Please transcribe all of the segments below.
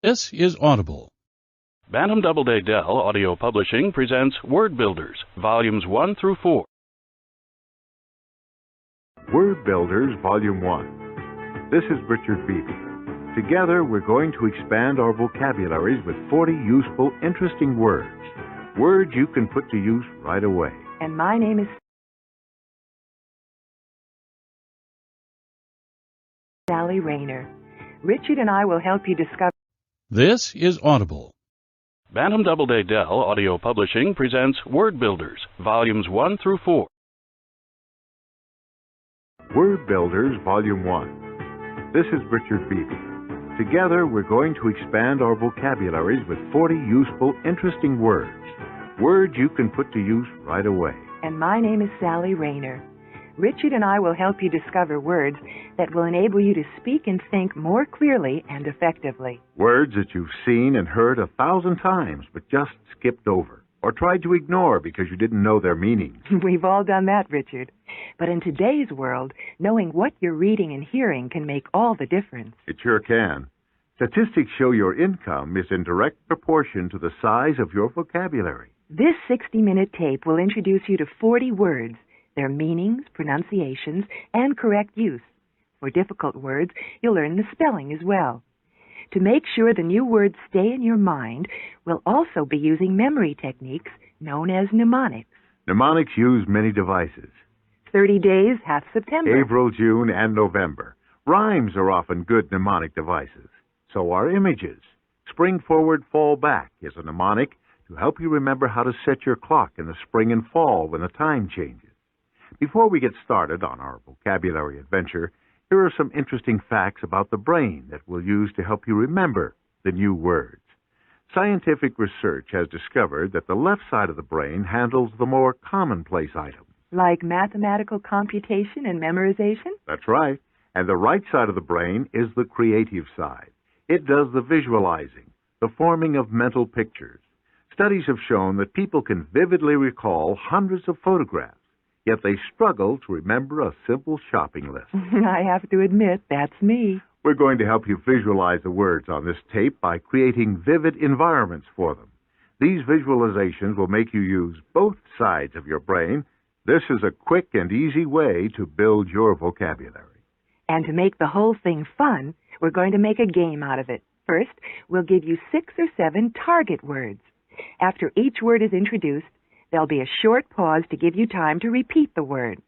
This is Audible. Bantam Doubleday Dell Audio Publishing presents Word Builders, Volumes 1 through 4. Word Builders, Volume 1. This is Richard Beebe. Together, we're going to expand our vocabularies with 40 useful, interesting words. Words you can put to use right away. And my name is Sally Rayner. Richard and I will help you discover. This is Audible. Bantam Doubleday Dell Audio Publishing presents Word Builders, Volumes 1 through 4. Word Builders, Volume 1. This is Richard Beebe. Together, we're going to expand our vocabularies with 40 useful, interesting words. Words you can put to use right away. And my name is Sally Rayner. Richard and I will help you discover words that will enable you to speak and think more clearly and effectively. Words that you've seen and heard 1,000 times but just skipped over or tried to ignore because you didn't know their meanings. We've all done that, Richard. But in today's world, knowing what you're reading and hearing can make all the difference. It sure can. Statistics show your income is in direct proportion to the size of your vocabulary. This 60-minute tape will introduce you to 40 words, their meanings, pronunciations, and correct use. For difficult words, you'll learn the spelling as well. To make sure the new words stay in your mind, we'll also be using memory techniques known as mnemonics. Mnemonics use many devices. 30 days, half September. April, June, and November. Rhymes are often good mnemonic devices. So are images. Spring forward, fall back is a mnemonic to help you remember how to set your clock in the spring and fall when the time changes. Before we get started on our vocabulary adventure, here are some interesting facts about the brain that we'll use to help you remember the new words. Scientific research has discovered that the left side of the brain handles the more commonplace items. Like mathematical computation and memorization? That's right. And the right side of the brain is the creative side. It does the visualizing, the forming of mental pictures. Studies have shown that people can vividly recall hundreds of photographs, yet they struggle to remember a simple shopping list. I have to admit, that's me. We're going to help you visualize the words on this tape by creating vivid environments for them. These visualizations will make you use both sides of your brain. This is a quick and easy way to build your vocabulary. And to make the whole thing fun, we're going to make a game out of it. First, we'll give you 6 or 7 target words. After each word is introduced, there'll be a short pause to give you time to repeat the word.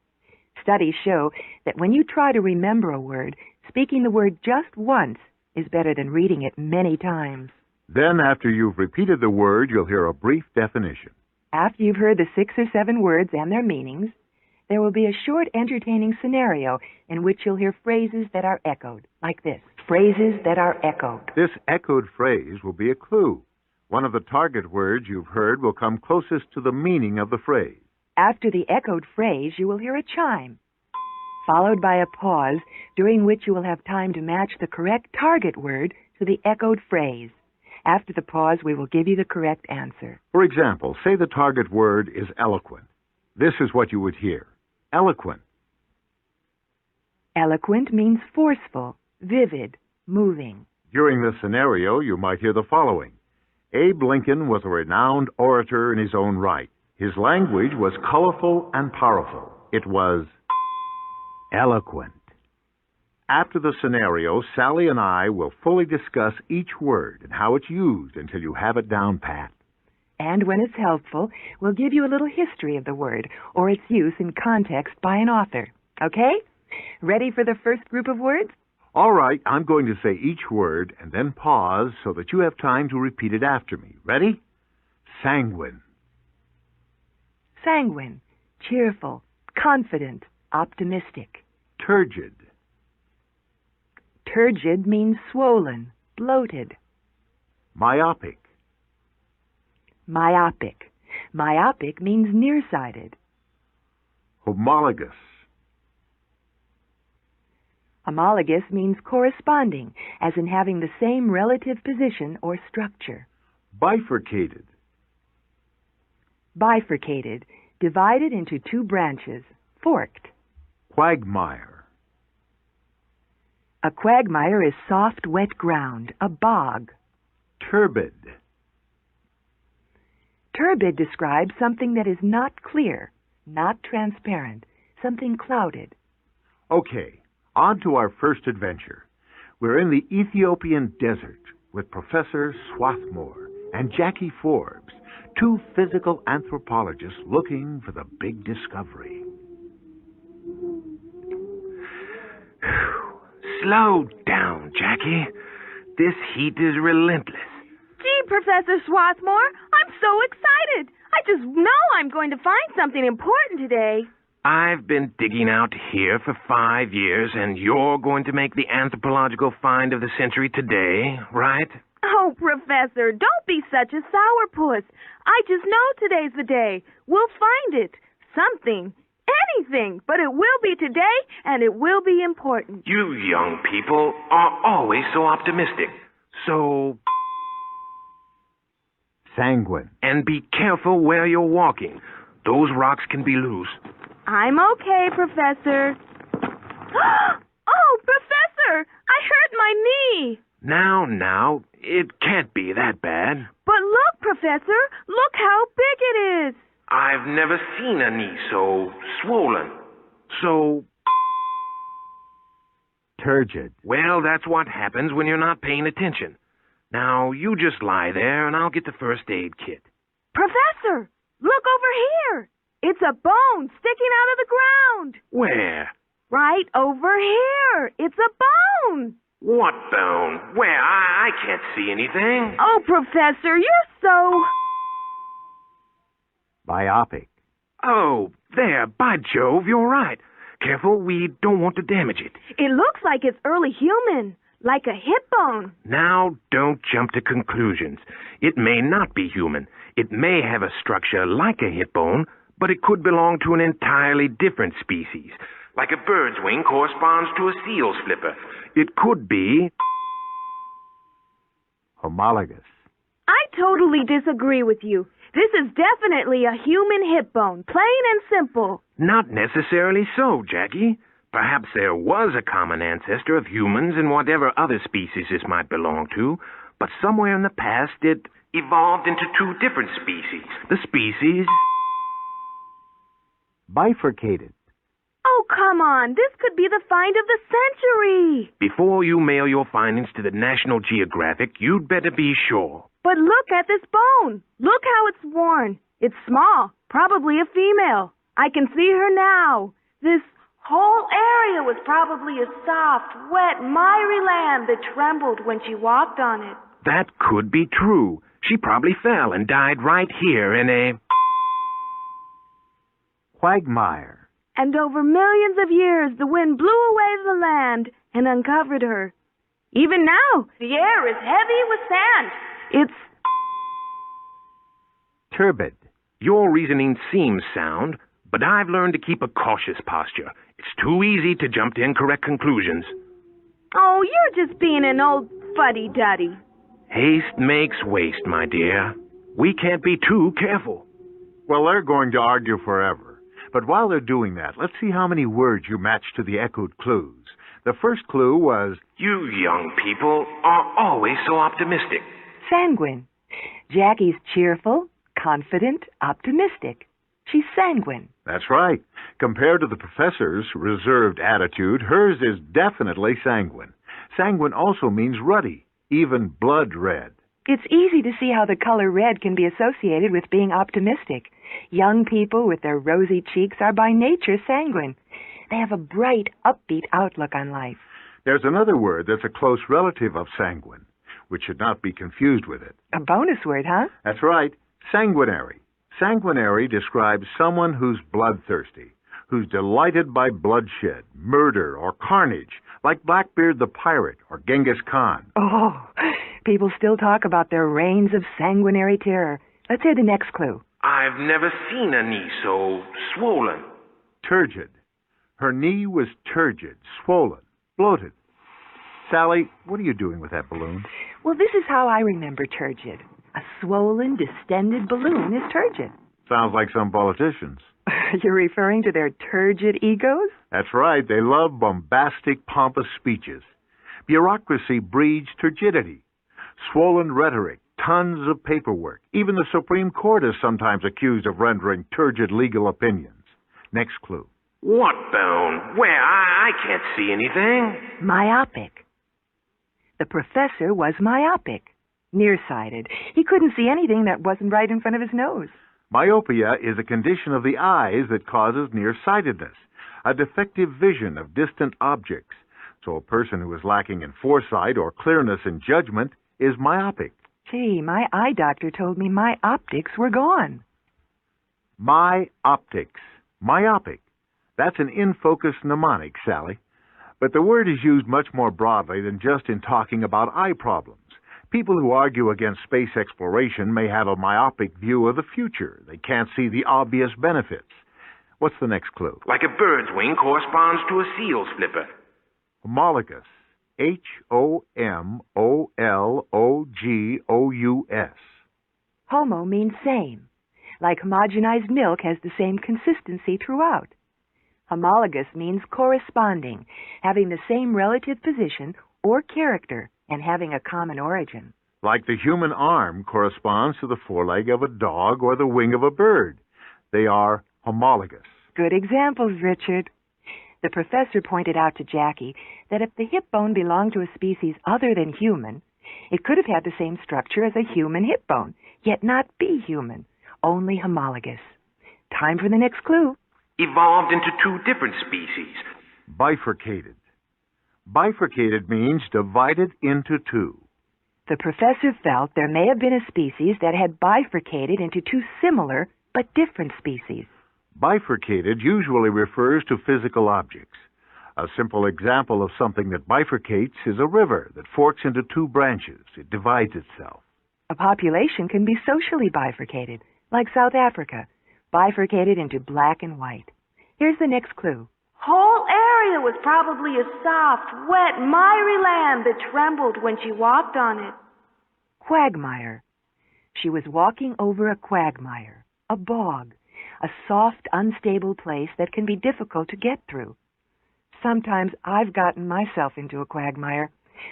Studies show that when you try to remember a word, speaking the word just once is better than reading it many times. Then, after you've repeated the word, you'll hear a brief definition. After you've heard the 6 or 7 words and their meanings, there will be a short, entertaining scenario in which you'll hear phrases that are echoed, like this. Phrases that are echoed. This echoed phrase will be a clue. One of the target words you've heard will come closest to the meaning of the phrase. After the echoed phrase, you will hear a chime, followed by a pause, during which you will have time to match the correct target word to the echoed phrase. After the pause, we will give you the correct answer. For example, say the target word is eloquent. This is what you would hear. Eloquent. Eloquent means forceful, vivid, moving. During this scenario, you might hear the following. Abe Lincoln was a renowned orator in his own right. His language was colorful and powerful. It was eloquent. After the scenario, Sally and I will fully discuss each word and how it's used until you have it down pat. And when it's helpful, we'll give you a little history of the word or its use in context by an author. Okay? Ready for the first group of words? All right, I'm going to say each word and then pause so that you have time to repeat it after me. Ready? Sanguine. Sanguine, cheerful, confident, optimistic. Turgid. Turgid means swollen, bloated. Myopic. Myopic. Myopic means nearsighted. Homologous. Homologous means corresponding, as in having the same relative position or structure. Bifurcated. Bifurcated, divided into 2 branches, forked. Quagmire. A quagmire is soft, wet ground, a bog. Turbid. Turbid describes something that is not clear, not transparent, something clouded. Okay, on to our first adventure. We're in the Ethiopian desert with Professor Swarthmore and Jackie Forbes, two physical anthropologists looking for the big discovery. Slow down, Jackie. This heat is relentless. Gee, Professor Swarthmore, I'm so excited. I just know I'm going to find something important today. I've been digging out here for 5 years, and you're going to make the anthropological find of the century today, right? Oh, Professor, don't be such a sourpuss. I just know today's the day. We'll find it. Something. Anything. But it will be today, and it will be important. You young people are always so optimistic. So... Sanguine. And be careful where you're walking. Those rocks can be loose. I'm okay, Professor. Oh, Professor! I hurt my knee. Now, it can't be that bad. But look, Professor, look how big it is. I've never seen a knee so swollen. So... Turgid. Well, that's what happens when you're not paying attention. Now, you just lie there, and I'll get the first aid kit. Professor, look over here. It's a bone sticking out of the ground. Where? Right over here. It's a bone. What bone? Where? I can't see anything. Oh, Professor, you're so... Biopic. Oh, there. By Jove, you're right. Careful, we don't want to damage it. It looks like it's early human, like a hip bone. Now, don't jump to conclusions. It may not be human. It may have a structure like a hip bone, but it could belong to an entirely different species. Like a bird's wing corresponds to a seal's flipper. It could be... Homologous. I totally disagree with you. This is definitely a human hip bone, plain and simple. Not necessarily so, Jackie. Perhaps there was a common ancestor of humans and whatever other species this might belong to, but somewhere in the past it evolved into two different species. The species... Bifurcated. Oh, come on. This could be the find of the century. Before you mail your findings to the National Geographic, you'd better be sure. But look at this bone. Look how it's worn. It's small, probably a female. I can see her now. This whole area was probably a soft, wet, miry land that trembled when she walked on it. That could be true. She probably fell and died right here in a... Quagmire. And over millions of years, the wind blew away the land and uncovered her. Even now, the air is heavy with sand. It's... Turbid. Your reasoning seems sound, but I've learned to keep a cautious posture. It's too easy to jump to incorrect conclusions. Oh, you're just being an old fuddy-duddy. Haste makes waste, my dear. We can't be too careful. Well, they're going to argue forever. But while they're doing that, let's see how many words you match to the echoed clues. The first clue was... You young people are always so optimistic. Sanguine. Jackie's cheerful, confident, optimistic. She's sanguine. That's right. Compared to the professor's reserved attitude, hers is definitely sanguine. Sanguine also means ruddy, even blood red. It's easy to see how the color red can be associated with being optimistic. Young people with their rosy cheeks are by nature sanguine. They have a bright, upbeat outlook on life. There's another word that's a close relative of sanguine, which should not be confused with it. A bonus word, huh? That's right, sanguinary. Sanguinary describes someone who's bloodthirsty, who's delighted by bloodshed, murder, or carnage, like Blackbeard the pirate or Genghis Khan. Oh, people still talk about their reigns of sanguinary terror. Let's hear the next clue. I've never seen a knee so swollen. Turgid. Her knee was turgid, swollen, bloated. Sally, what are you doing with that balloon? Well, this is how I remember turgid. A swollen, distended balloon is turgid. Sounds like some politicians. You're referring to their turgid egos? That's right. They love bombastic, pompous speeches. Bureaucracy breeds turgidity. Swollen rhetoric tons of paperwork. Even the Supreme Court is sometimes accused of rendering turgid legal opinions. Next clue. What bone? Where? I can't see anything. Myopic. The professor was myopic, nearsighted. He couldn't see anything that wasn't right in front of his nose. Myopia is a condition of the eyes that causes nearsightedness, a defective vision of distant objects. So a person who is lacking in foresight or clearness in judgment is myopic. Gee, my eye doctor told me my optics were gone. Myoptics. Myopic. That's an in-focus mnemonic, Sally. But the word is used much more broadly than just in talking about eye problems. People who argue against space exploration may have a myopic view of the future. They can't see the obvious benefits. What's the next clue? Like a bird's wing corresponds to a seal's flipper. Homologous. Homologous. Homo means same. Like homogenized milk has the same consistency throughout. Homologous means corresponding, having the same relative position or character, and having a common origin. Like the human arm corresponds to the foreleg of a dog or the wing of a bird. They are homologous. Good examples, Richard. The professor pointed out to Jackie that if the hip bone belonged to a species other than human, it could have had the same structure as a human hip bone, yet not be human, only homologous. Time for the next clue. Evolved into two different species. Bifurcated. Bifurcated means divided into two. The professor felt there may have been a species that had bifurcated into two similar but different species. Bifurcated usually refers to physical objects. A simple example of something that bifurcates is a river that forks into two branches. It divides itself. A population can be socially bifurcated, like South Africa, bifurcated into black and white. Here's the next clue. Whole area was probably a soft, wet, miry land that trembled when she walked on it. Quagmire. She was walking over a quagmire, a bog, a soft, unstable place that can be difficult to get through. Sometimes I've gotten myself into a quagmire.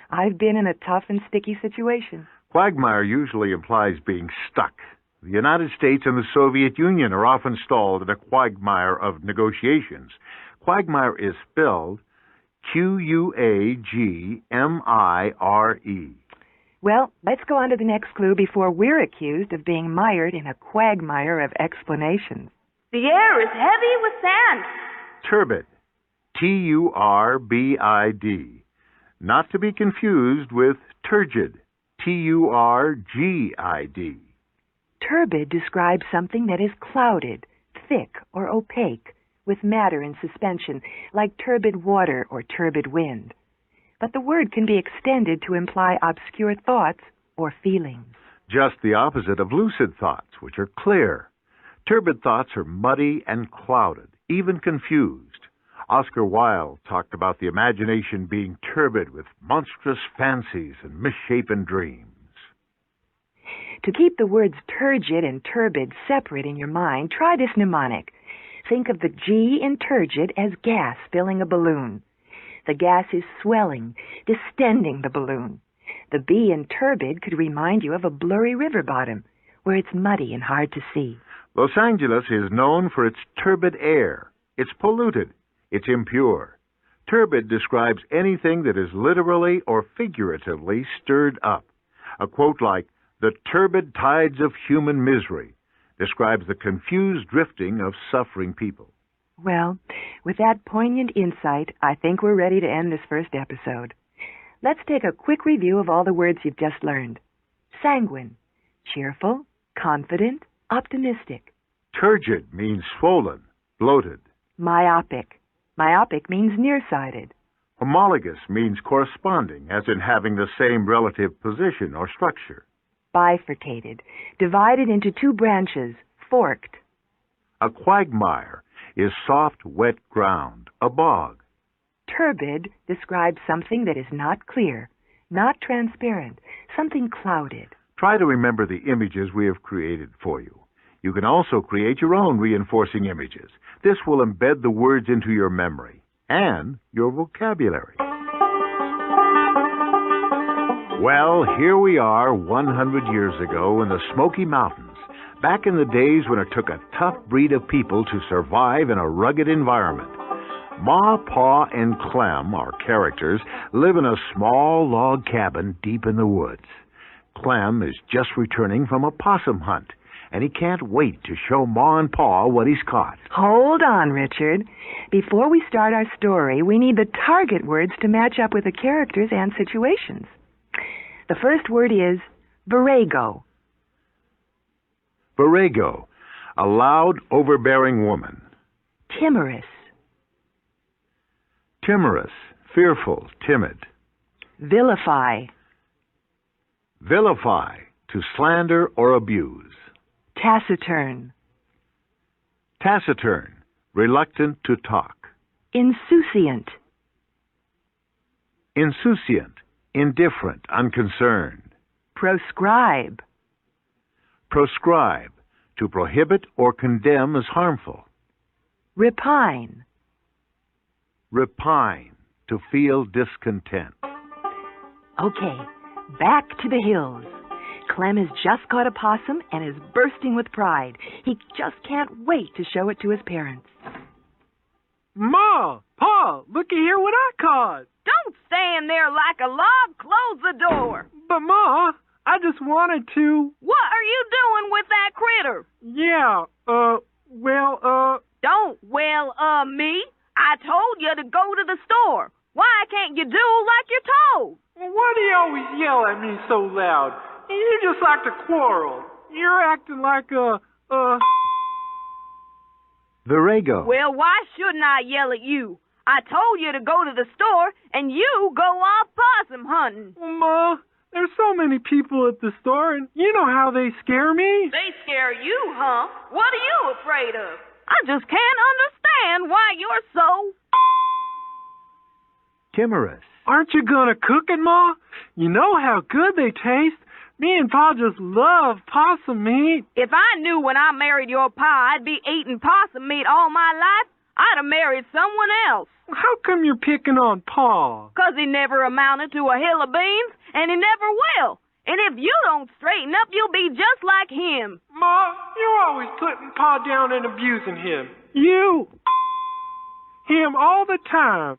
I've been in a tough and sticky situation. Quagmire usually implies being stuck. The United States and the Soviet Union are often stalled in a quagmire of negotiations. Quagmire is spelled Quagmire. Well, let's go on to the next clue before we're accused of being mired in a quagmire of explanations. The air is heavy with sand. Turbid. Turbid. Not to be confused with turgid. Turgid. Turbid describes something that is clouded, thick, or opaque, with matter in suspension, like turbid water or turbid wind. But the word can be extended to imply obscure thoughts or feelings. Just the opposite of lucid thoughts, which are clear. Turbid thoughts are muddy and clouded, even confused. Oscar Wilde talked about the imagination being turbid with monstrous fancies and misshapen dreams. To keep the words turgid and turbid separate in your mind, try this mnemonic. Think of the G in turgid as gas filling a balloon. The gas is swelling, distending the balloon. The B in turbid could remind you of a blurry river bottom, where it's muddy and hard to see. Los Angeles is known for its turbid air. It's polluted. It's impure. Turbid describes anything that is literally or figuratively stirred up. A quote like, "The turbid tides of human misery," describes the confused drifting of suffering people. Well, with that poignant insight, I think we're ready to end this first episode. Let's take a quick review of all the words you've just learned. Sanguine, cheerful, confident, optimistic. Turgid means swollen, bloated. Myopic. Myopic means nearsighted. Homologous means corresponding, as in having the same relative position or structure. Bifurcated, divided into two branches, forked. A quagmire is soft, wet ground, a bog. Turbid describes something that is not clear, not transparent, something clouded. Try to remember the images we have created for you. You can also create your own reinforcing images. This will embed the words into your memory and your vocabulary. Well, here we are 100 years ago in the Smoky Mountains, back in the days when it took a tough breed of people to survive in a rugged environment. Ma, Pa, and Clem, our characters, live in a small log cabin deep in the woods. Clem is just returning from a possum hunt, and he can't wait to show Ma and Pa what he's caught. Hold on, Richard. Before we start our story, we need the target words to match up with the characters and situations. The first word is virago. Virago, a loud, overbearing woman. Timorous. Timorous, fearful, timid. Vilify. Vilify, to slander or abuse. Taciturn. Taciturn, reluctant to talk. Insouciant. Insouciant, indifferent, unconcerned. Proscribe. Proscribe, to prohibit or condemn as harmful. Repine. Repine, to feel discontent. Okay, back to the hills. Clem has just caught a possum and is bursting with pride. He just can't wait to show it to his parents. Ma, Pa, looky here what I caught. Don't stand there like a log. Close the door. But Ma, I just wanted to. What are you doing with that critter? Yeah, Don't me. I told you to go to the store. Why can't you do like you're told? Why do you always yell at me so loud? You just like to quarrel. You're acting like Virago. Well, why shouldn't I yell at you? I told you to go to the store, and you go off possum hunting. Ma, there's so many people at the store, and you know how they scare me. They scare you, huh? What are you afraid of? I just can't understand why you're so... Timorous. Aren't you gonna cook it, Ma? You know how good they taste. Me and Pa just love possum meat. If I knew when I married your Pa I'd be eating possum meat all my life, I'd have married someone else. How come you're picking on Pa? 'Cause he never amounted to a hill of beans, and he never will. And if you don't straighten up, you'll be just like him. Ma, you're always putting Pa down and abusing him. Him all the time.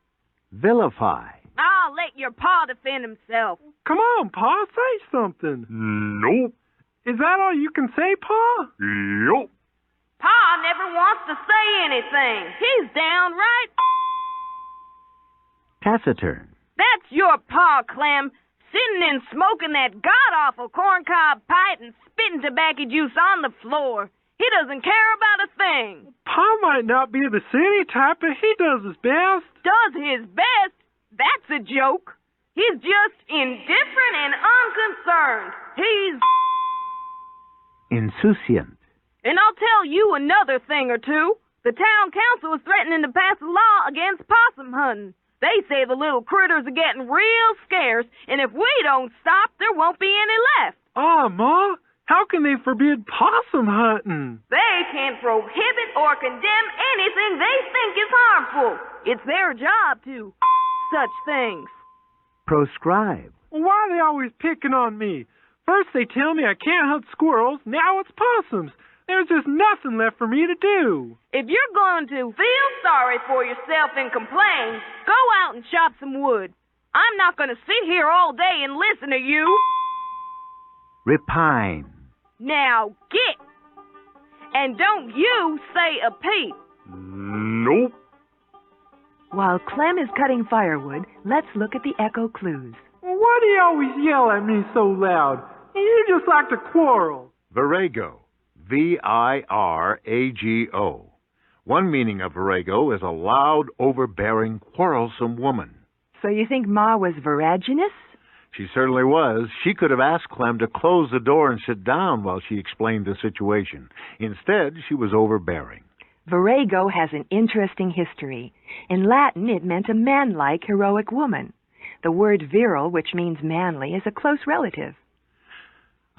Vilify. I'll let your Pa defend himself. Come on, Pa, say something. Nope. Is that all you can say, Pa? Nope. Pa never wants to say anything. He's downright... Taciturn. That's your Pa, Clem, sitting and smoking that god-awful corncob pipe and spitting tobacco juice on the floor. He doesn't care about a thing. Pa might not be the city type, but he does his best. Does his best? That's a joke. He's just indifferent and unconcerned. He's... Insouciant. And I'll tell you another thing or two. The town council is threatening to pass a law against possum hunting. They say the little critters are getting real scarce, and if we don't stop, there won't be any left. Ma, how can they forbid possum hunting? They can prohibit or condemn anything they think is harmful. It's their job to such things. Proscribe. Why are they always picking on me? First they tell me I can't hunt squirrels, now it's possums. There's just nothing left for me to do. If you're going to feel sorry for yourself and complain, go out and chop some wood. I'm not going to sit here all day and listen to you. Repine. Now get. And don't you say a peep. Nope. While Clem is cutting firewood, let's look at the echo clues. Why do you always yell at me so loud? You just like to quarrel. Virago. Virago. One meaning of virago is a loud, overbearing, quarrelsome woman. So you think Ma was viraginous? She certainly was. She could have asked Clem to close the door and sit down while she explained the situation. Instead, she was overbearing. Virago has an interesting history. In Latin, it meant a manlike, heroic woman. The word virile, which means manly, is a close relative.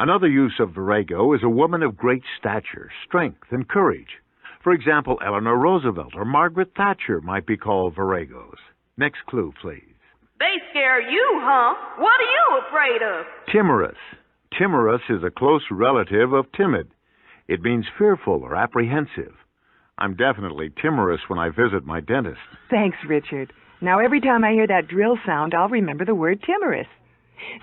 Another use of virago is a woman of great stature, strength, and courage. For example, Eleanor Roosevelt or Margaret Thatcher might be called viragos. Next clue, please. They scare you, huh? What are you afraid of? Timorous. Timorous is a close relative of timid. It means fearful or apprehensive. I'm definitely timorous when I visit my dentist. Thanks, Richard. Now every time I hear that drill sound, I'll remember the word timorous.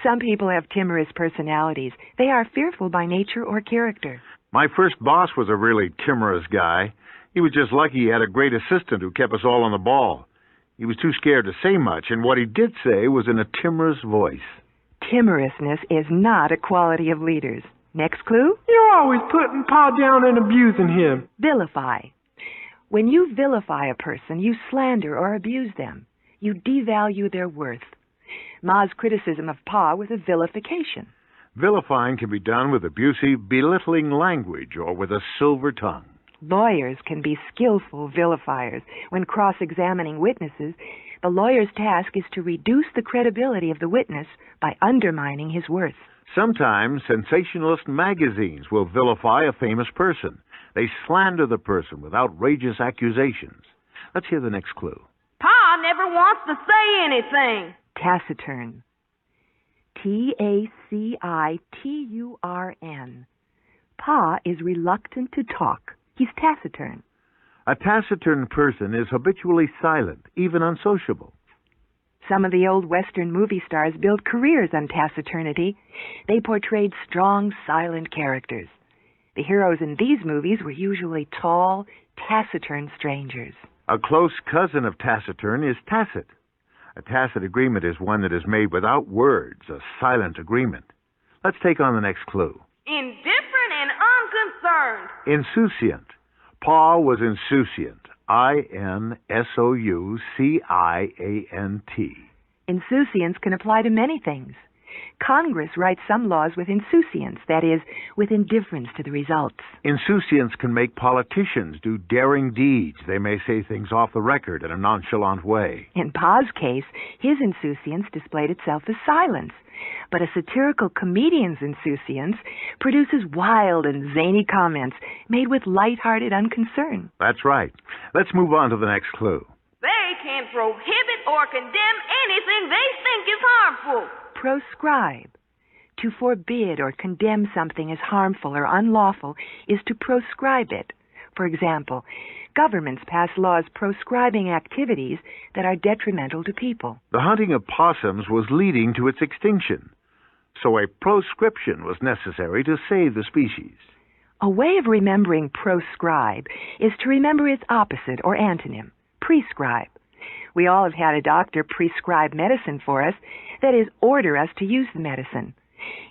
Some people have timorous personalities. They are fearful by nature or character. My first boss was a really timorous guy. He was just lucky he had a great assistant who kept us all on the ball. He was too scared to say much, and what he did say was in a timorous voice. Timorousness is not a quality of leaders. Next clue? You're always putting Pa down and abusing him. Vilify. When you vilify a person, you slander or abuse them. You devalue their worth. Ma's criticism of Pa was a vilification. Vilifying can be done with abusive, belittling language or with a silver tongue. Lawyers can be skillful vilifiers. When cross-examining witnesses, the lawyer's task is to reduce the credibility of the witness by undermining his worth. Sometimes sensationalist magazines will vilify a famous person. They slander the person with outrageous accusations. Let's hear the next clue. Pa never wants to say anything. Taciturn. Taciturn. Pa is reluctant to talk. He's taciturn. A taciturn person is habitually silent, even unsociable. Some of the old Western movie stars built careers on taciturnity. They portrayed strong, silent characters. The heroes in these movies were usually tall, taciturn strangers. A close cousin of taciturn is tacit. A tacit agreement is one that is made without words, a silent agreement. Let's take on the next clue. Indifferent and unconcerned. Insouciant. Pa was insouciant. Insouciant. Insouciance can apply to many things. Congress writes some laws with insouciance, that is, with indifference to the results. Insouciance can make politicians do daring deeds. They may say things off the record in a nonchalant way. In Pa's case, his insouciance displayed itself as silence. But a satirical comedian's insouciance produces wild and zany comments made with light-hearted unconcern. That's right. Let's move on to the next clue. They can prohibit or condemn anything they think is harmful. Proscribe. To forbid or condemn something as harmful or unlawful is to proscribe it. For example, governments pass laws proscribing activities that are detrimental to people. The hunting of possums was leading to its extinction, so a proscription was necessary to save the species. A way of remembering proscribe is to remember its opposite or antonym, prescribe. We all have had a doctor prescribe medicine for us, that is, order us to use the medicine.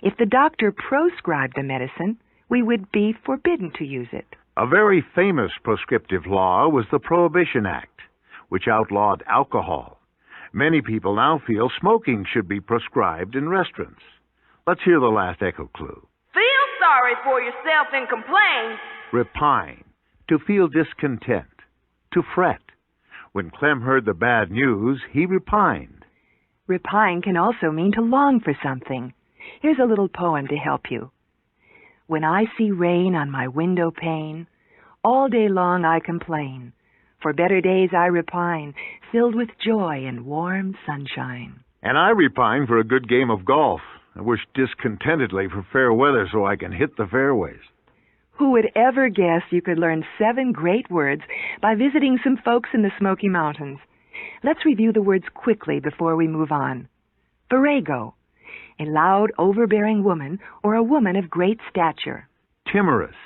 If the doctor proscribed the medicine, we would be forbidden to use it. A very famous proscriptive law was the Prohibition Act, which outlawed alcohol. Many people now feel smoking should be proscribed in restaurants. Let's hear the last echo clue. Feel sorry for yourself and complain. Repine. To feel discontent. To fret. When Clem heard the bad news, he repined. Repine can also mean to long for something. Here's a little poem to help you. When I see rain on my window pane, all day long I complain. For better days I repine, filled with joy and warm sunshine. And I repine for a good game of golf. I wish discontentedly for fair weather so I can hit the fairways. Who would ever guess you could learn 7 great words by visiting some folks in the Smoky Mountains? Let's review the words quickly before we move on. Virago, a loud, overbearing woman or a woman of great stature. Timorous,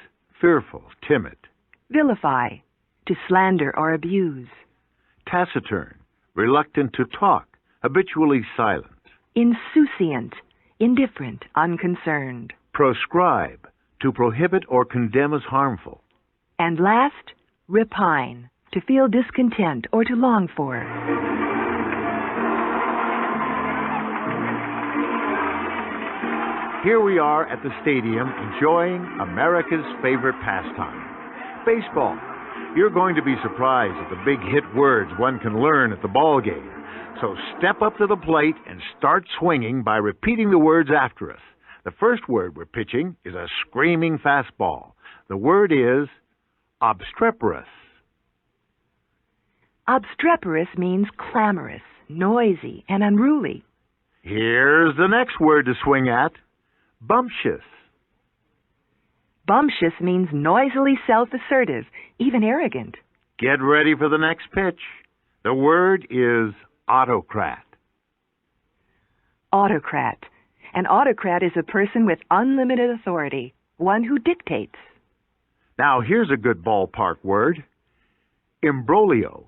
fearful, timid. Vilify, to slander or abuse. Taciturn, reluctant to talk, habitually silent. Insouciant, indifferent, unconcerned. Proscribe, to prohibit or condemn as harmful. And last, repine, to feel discontent or to long for. Here we are at the stadium enjoying America's favorite pastime, baseball. You're going to be surprised at the big hit words one can learn at the ball game. So step up to the plate and start swinging by repeating the words after us. The first word we're pitching is a screaming fastball. The word is obstreperous. Obstreperous means clamorous, noisy, and unruly. Here's the next word to swing at. Bumptious. Bumptious means noisily self-assertive, even arrogant. Get ready for the next pitch. The word is autocrat. Autocrat. An autocrat is a person with unlimited authority, one who dictates. Now, here's a good ballpark word. Imbroglio.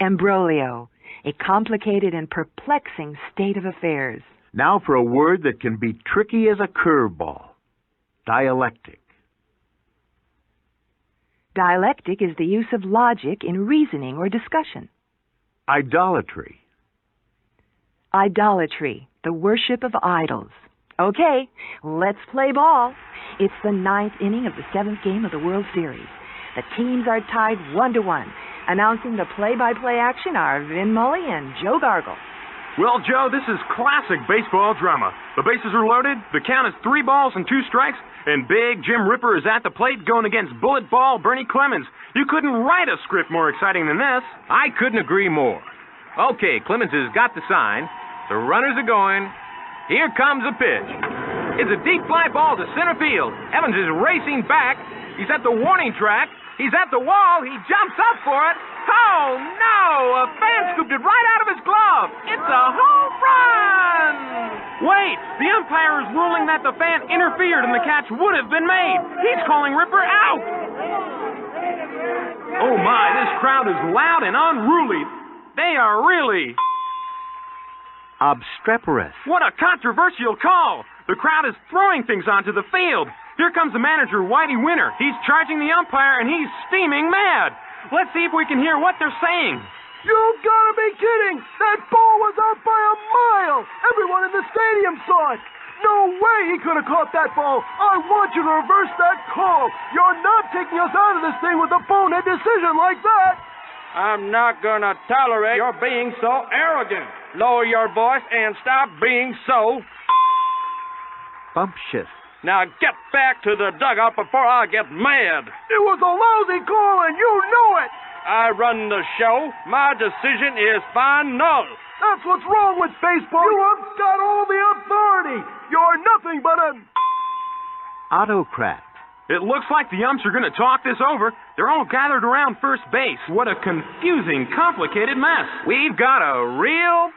Embroglio, a complicated and perplexing state of affairs. Now for a word that can be tricky as a curveball. Dialectic. Dialectic is the use of logic in reasoning or discussion. Idolatry. Idolatry, the worship of idols. Okay, let's play ball. It's the 9th inning of the 7th game of the World Series. The teams are tied 1-1. Announcing the play-by-play action are Vin Mully and Joe Gargle. Well, Joe, this is classic baseball drama. The bases are loaded, the count is 3 balls and 2 strikes, and Big Jim Ripper is at the plate going against Bullet Ball Bernie Clemens. You couldn't write a script more exciting than this. I couldn't agree more. Okay, Clemens has got the sign. The runners are going. Here comes a pitch. It's a deep fly ball to center field. Evans is racing back. He's at the warning track. He's at the wall. He jumps up for it. Oh, no! A fan scooped it right out of his glove. It's a home run! Wait! The umpire is ruling that the fan interfered and the catch would have been made. He's calling Ripper out! Oh, my, this crowd is loud and unruly. They are really... Obstreperous. What a controversial call! The crowd is throwing things onto the field. Here comes the manager, Whitey Winter. He's charging the umpire, and he's steaming mad. Let's see if we can hear what they're saying. You've got to be kidding! That ball was out by a mile! Everyone in the stadium saw it! No way he could have caught that ball! I want you to reverse that call! You're not taking us out of this thing with a bonehead decision like that! I'm not gonna tolerate your being so arrogant. Lower your voice and stop being so... Bumptious. Now get back to the dugout before I get mad. It was a lousy call and you know it! I run the show. My decision is final. That's what's wrong with baseball. You have got all the authority. You're nothing but an... Autocrat. It looks like the umps are going to talk this over. They're all gathered around first base. What a confusing, complicated mess. We've got a real...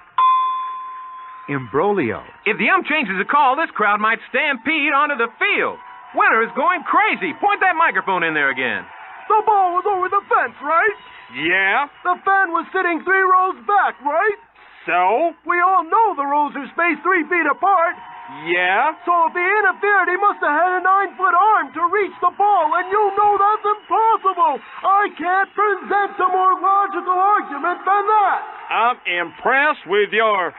Imbroglio. If the ump changes the call, this crowd might stampede onto the field. Winter is going crazy. Point that microphone in there again. The ball was over the fence, right? Yeah? The fan was sitting 3 rows back, right? So? We all know the rows are spaced 3 feet apart. Yeah? So if he interfered, he must have had a 9-foot arm to reach the ball, and you know that's impossible. I can't present a more logical argument than that. I'm impressed with your...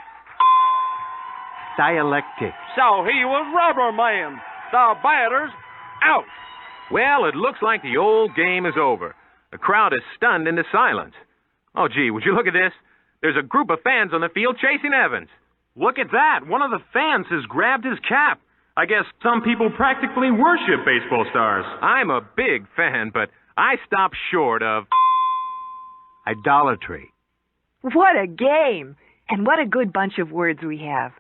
Dialectic. So he was rubber man. The batter's out. Well, it looks like the old game is over. The crowd is stunned into silence. Oh, gee, would you look at this? There's a group of fans on the field chasing Evans. Look at that. One of the fans has grabbed his cap. I guess some people practically worship baseball stars. I'm a big fan, but I stop short of... Idolatry. What a game! And what a good bunch of words we have.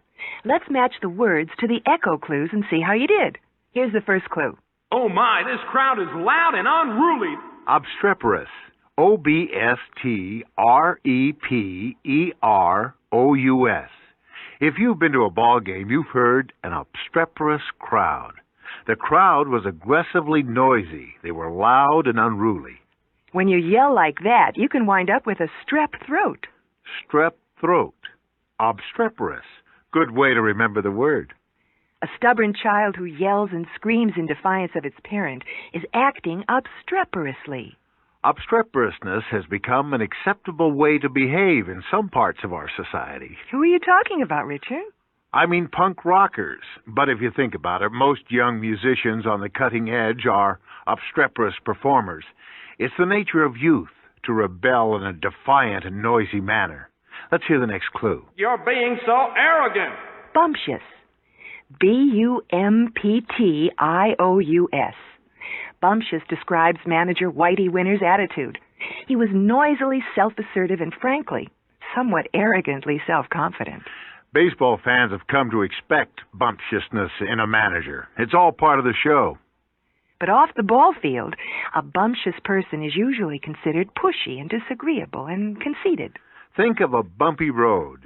Let's match the words to the echo clues and see how you did. Here's the first clue. Oh, my, this crowd is loud and unruly. Obstreperous. Obstreperous. If you've been to a ball game, you've heard an obstreperous crowd. The crowd was aggressively noisy. They were loud and unruly. When you yell like that, you can wind up with a strep throat. Strep throat. Obstreperous. Good way to remember the word. A stubborn child who yells and screams in defiance of its parent is acting obstreperously. Obstreperousness has become an acceptable way to behave in some parts of our society. Who are you talking about, Richard? I mean punk rockers. But if you think about it, most young musicians on the cutting edge are obstreperous performers. It's the nature of youth to rebel in a defiant and noisy manner. Let's hear the next clue. You're being so arrogant. Bumptious. Bumptious. Bumptious describes manager Whitey Winter's attitude. He was noisily self-assertive and frankly somewhat arrogantly self-confident. Baseball fans have come to expect bumptiousness in a manager. It's all part of the show. But off the ball field, a bumptious person is usually considered pushy and disagreeable and conceited. Think of a bumpy road.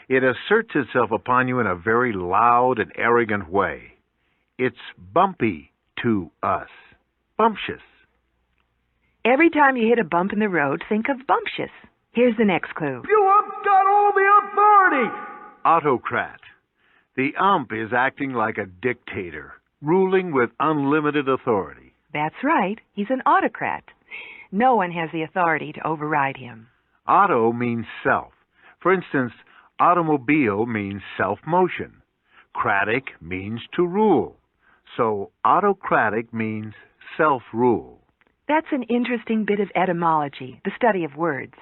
It asserts itself upon you in a very loud and arrogant way. It's bumpy to us. Bumptious. Every time you hit a bump in the road, think of bumptious. Here's the next clue. You have got all the authority! Autocrat. The ump is acting like a dictator, ruling with unlimited authority. That's right. He's an autocrat. No one has the authority to override him. Auto means self. For instance, automobile means self-motion. Cratic means to rule. So autocratic means self-rule. That's an interesting bit of etymology, the study of words.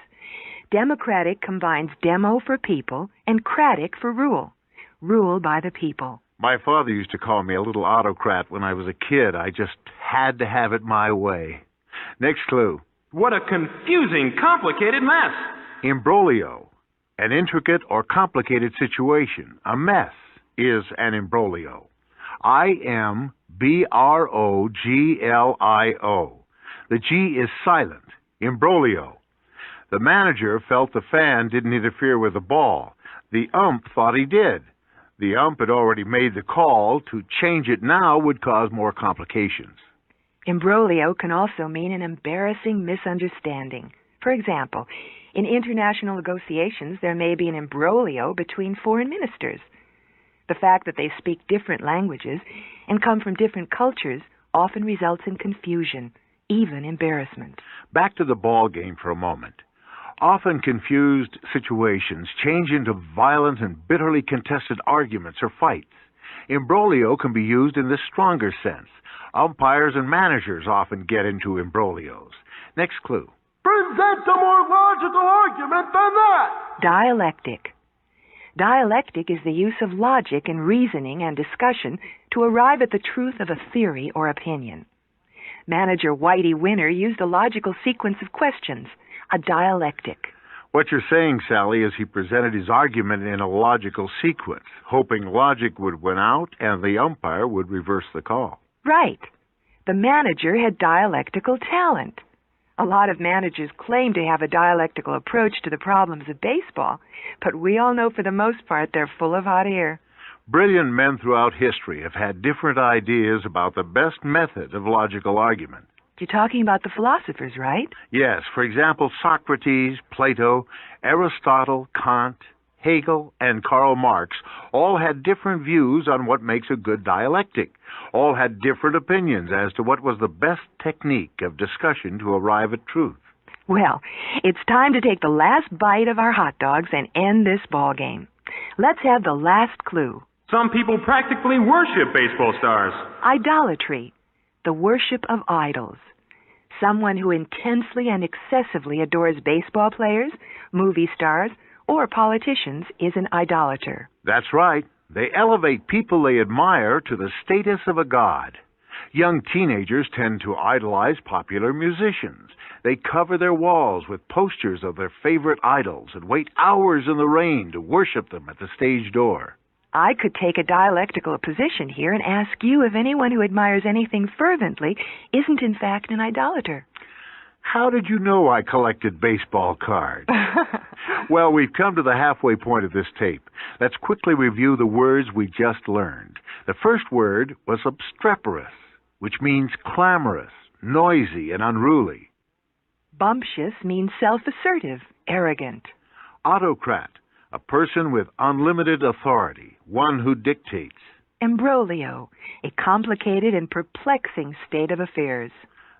Democratic combines demo for people and cratic for rule. Rule by the people. My father used to call me a little autocrat when I was a kid. I just had to have it my way. Next clue. What a confusing, complicated mess. Imbroglio. An intricate or complicated situation. A mess is an imbroglio. I-M-B-R-O-G-L-I-O. The G is silent. Imbroglio. The manager felt the fan didn't interfere with the ball. The ump thought he did. The ump had already made the call. To change it now would cause more complications. Imbroglio can also mean an embarrassing misunderstanding. For example, in international negotiations, there may be an imbroglio between foreign ministers. The fact that they speak different languages and come from different cultures often results in confusion, even embarrassment. Back to the ball game for a moment. Often confused situations change into violent and bitterly contested arguments or fights. Imbroglio can be used in this stronger sense. Umpires and managers often get into imbroglios. Next clue. Present a more logical argument than that! Dialectic. Dialectic is the use of logic and reasoning and discussion to arrive at the truth of a theory or opinion. Manager Whitey Winner used a logical sequence of questions, a dialectic. What you're saying, Sally, is he presented his argument in a logical sequence, hoping logic would win out and the umpire would reverse the call. Right. The manager had dialectical talent. A lot of managers claim to have a dialectical approach to the problems of baseball, but we all know for the most part they're full of hot air. Brilliant men throughout history have had different ideas about the best method of logical argument. You're talking about the philosophers, right? Yes, for example, Socrates, Plato, Aristotle, Kant, Hegel, and Karl Marx all had different views on what makes a good dialectic. All had different opinions as to what was the best technique of discussion to arrive at truth. Well, it's time to take the last bite of our hot dogs and end this ball game. Let's have the last clue. Some people practically worship baseball stars. Idolatry, the worship of idols. Someone who intensely and excessively adores baseball players, movie stars, or politicians is an idolater. That's right. They elevate people they admire to the status of a god. Young teenagers tend to idolize popular musicians. They cover their walls with posters of their favorite idols and wait hours in the rain to worship them at the stage door. I could take a dialectical position here and ask you if anyone who admires anything fervently isn't in fact an idolater. How did you know I collected baseball cards? Well, we've come to the halfway point of this tape. Let's quickly review the words we just learned. The first word was obstreperous, which means clamorous, noisy, and unruly. Bumptious means self-assertive, arrogant. Autocrat, a person with unlimited authority, one who dictates. Imbroglio, a complicated and perplexing state of affairs.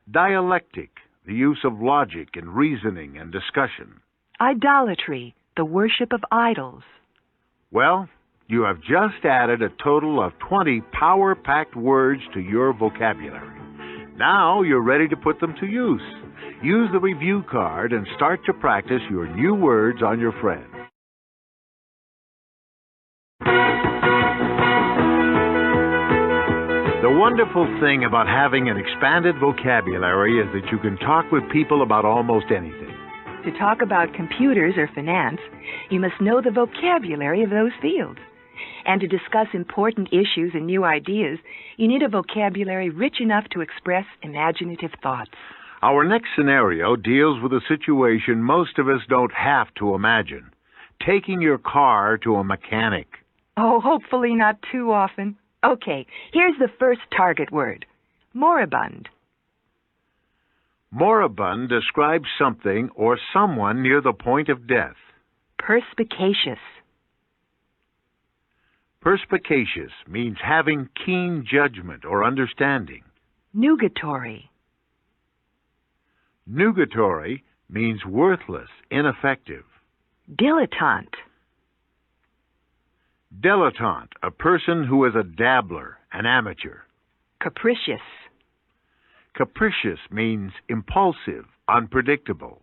Dialectic, the use of logic and reasoning and discussion. Idolatry, the worship of idols. Well, you have just added a total of 20 power-packed words to your vocabulary. Now you're ready to put them to use. Use the review card and start to practice your new words on your friends. The wonderful thing about having an expanded vocabulary is that you can talk with people about almost anything. To talk about computers or finance, you must know the vocabulary of those fields. And to discuss important issues and new ideas, you need a vocabulary rich enough to express imaginative thoughts. Our next scenario deals with a situation most of us don't have to imagine. Taking your car to a mechanic. Oh, hopefully not too often. Okay, here's the first target word. Moribund. Moribund describes something or someone near the point of death. Perspicacious. Perspicacious means having keen judgment or understanding. Nugatory. Nugatory means worthless, ineffective. Dilettante. Dilettante, a person who is a dabbler, an amateur. Capricious. Capricious means impulsive, unpredictable.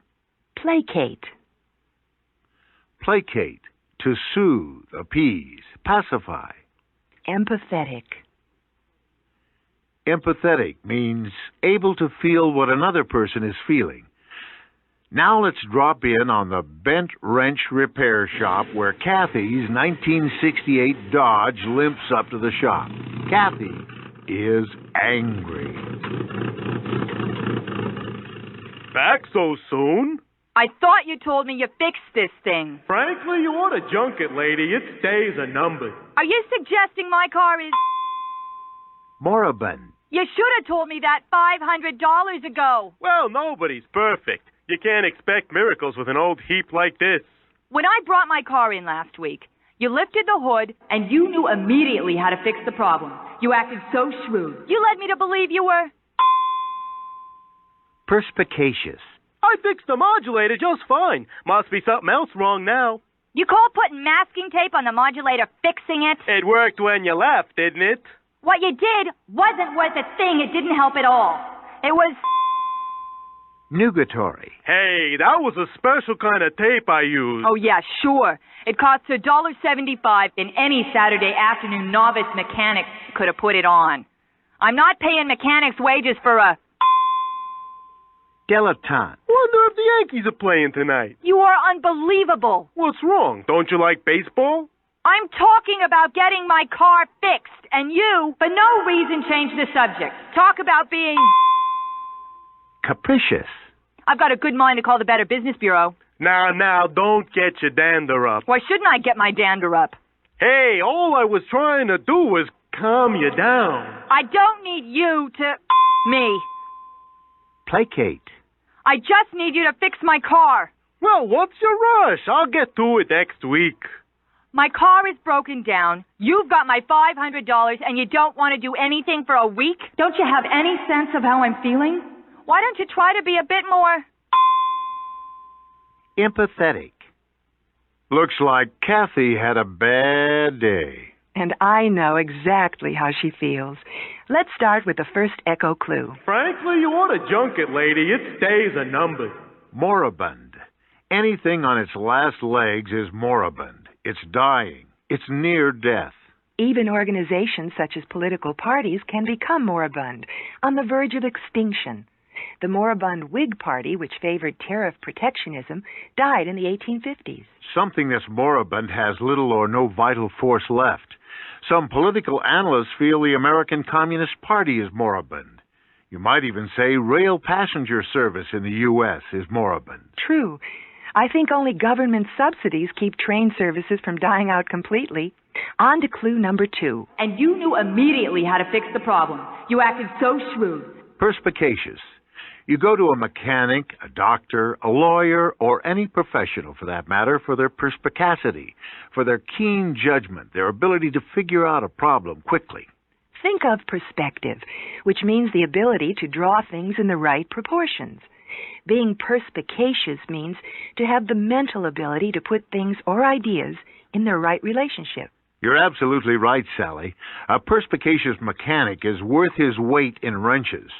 Placate. Placate, to soothe, appease, pacify. Empathetic. Empathetic means able to feel what another person is feeling. Now let's drop in on the Bent Wrench Repair Shop where Kathy's 1968 Dodge limps up to the shop. Kathy is angry. Back so soon? I thought you told me you fixed this thing. Frankly, you ought to junk it, lady. Its days are numbered. Are you suggesting my car is... Moribund. You should have told me that $500 ago. Well, nobody's perfect. You can't expect miracles with an old heap like this. When I brought my car in last week, you lifted the hood, and you knew immediately how to fix the problem. You acted so shrewd. You led me to believe you were... Perspicacious. I fixed the modulator just fine. Must be something else wrong now. You call putting masking tape on the modulator fixing it? It worked when you left, didn't it? What you did wasn't worth a thing. It didn't help at all. It was... Nugatory. Hey, that was a special kind of tape I used. Oh, yeah, sure. It costs $1.75, and any Saturday afternoon novice mechanic could have put it on. I'm not paying mechanics wages for a... Dilettante. Wonder if the Yankees are playing tonight. You are unbelievable. What's wrong? Don't you like baseball? I'm talking about getting my car fixed, and you, for no reason, change the subject. Talk about being... Capricious. I've got a good mind to call the Better Business Bureau. Now, don't get your dander up. Why shouldn't I get my dander up? Hey, all I was trying to do was calm you down. I don't need you to... me. Placate. I just need you to fix my car. Well, what's your rush? I'll get to it next week. My car is broken down. You've got my $500, and you don't want to do anything for a week? Don't you have any sense of how I'm feeling? Why don't you try to be a bit more... Empathetic. Looks like Kathy had a bad day. And I know exactly how she feels. Let's start with the first echo clue. Frankly, you ought to junk it, lady. Its days are numbered. Moribund. Anything on its last legs is moribund. It's dying. It's near death. Even organizations such as political parties can become moribund, on the verge of extinction. The moribund Whig Party, which favored tariff protectionism, died in the 1850s. Something that's moribund has little or no vital force left. Some political analysts feel the American Communist Party is moribund. You might even say rail passenger service in the U.S. is moribund. True. I think only government subsidies keep train services from dying out completely. On to clue number 2. And you knew immediately how to fix the problem. You acted so shrewd. Perspicacious. You go to a mechanic, a doctor, a lawyer, or any professional, for that matter, for their perspicacity, for their keen judgment, their ability to figure out a problem quickly. Think of perspective, which means the ability to draw things in the right proportions. Being perspicacious means to have the mental ability to put things or ideas in their right relationship. You're absolutely right, Sally. A perspicacious mechanic is worth his weight in wrenches.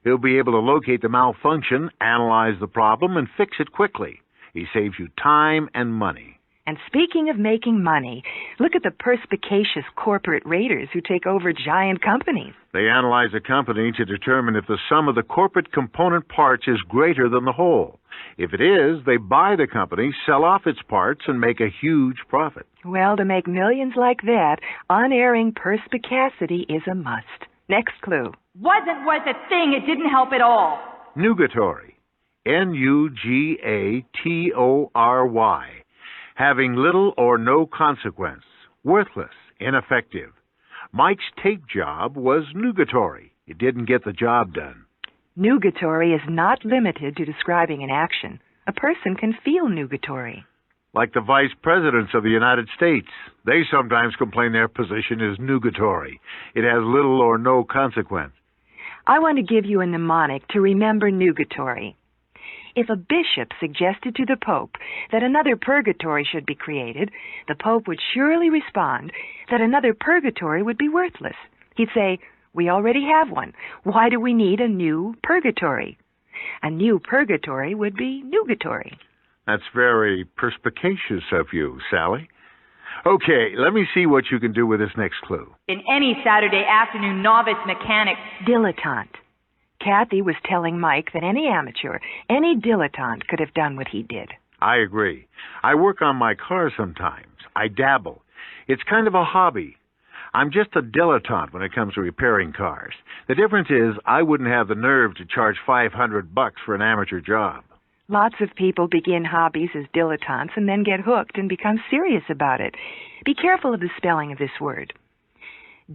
He'll be able to locate the malfunction, analyze the problem, and fix it quickly. He saves you time and money. And speaking of making money, look at the perspicacious corporate raiders who take over giant companies. They analyze a company to determine if the sum of the corporate component parts is greater than the whole. If it is, they buy the company, sell off its parts, and make a huge profit. Well, to make millions like that, unerring perspicacity is a must. Next clue. Wasn't worth a thing. It didn't help at all. Nugatory. N-U-G-A-T-O-R-Y. Having little or no consequence. Worthless. Ineffective. Mike's tape job was nugatory. It didn't get the job done. Nugatory is not limited to describing an action. A person can feel nugatory. Like the vice presidents of the United States. They sometimes complain their position is nugatory. It has little or no consequence. I want to give you a mnemonic to remember nugatory. If a bishop suggested to the Pope that another purgatory should be created, the Pope would surely respond that another purgatory would be worthless. He'd say, "We already have one. Why do we need a new purgatory?" A new purgatory would be nugatory. That's very perspicacious of you, Sally. Okay, let me see what you can do with this next clue. In any Saturday afternoon novice mechanic. Dilettante. Kathy was telling Mike that any amateur, any dilettante could have done what he did. I agree. I work on my car sometimes. I dabble. It's kind of a hobby. I'm just a dilettante when it comes to repairing cars. The difference is I wouldn't have the nerve to charge $500 for an amateur job. Lots of people begin hobbies as dilettantes and then get hooked and become serious about it. Be careful of the spelling of this word.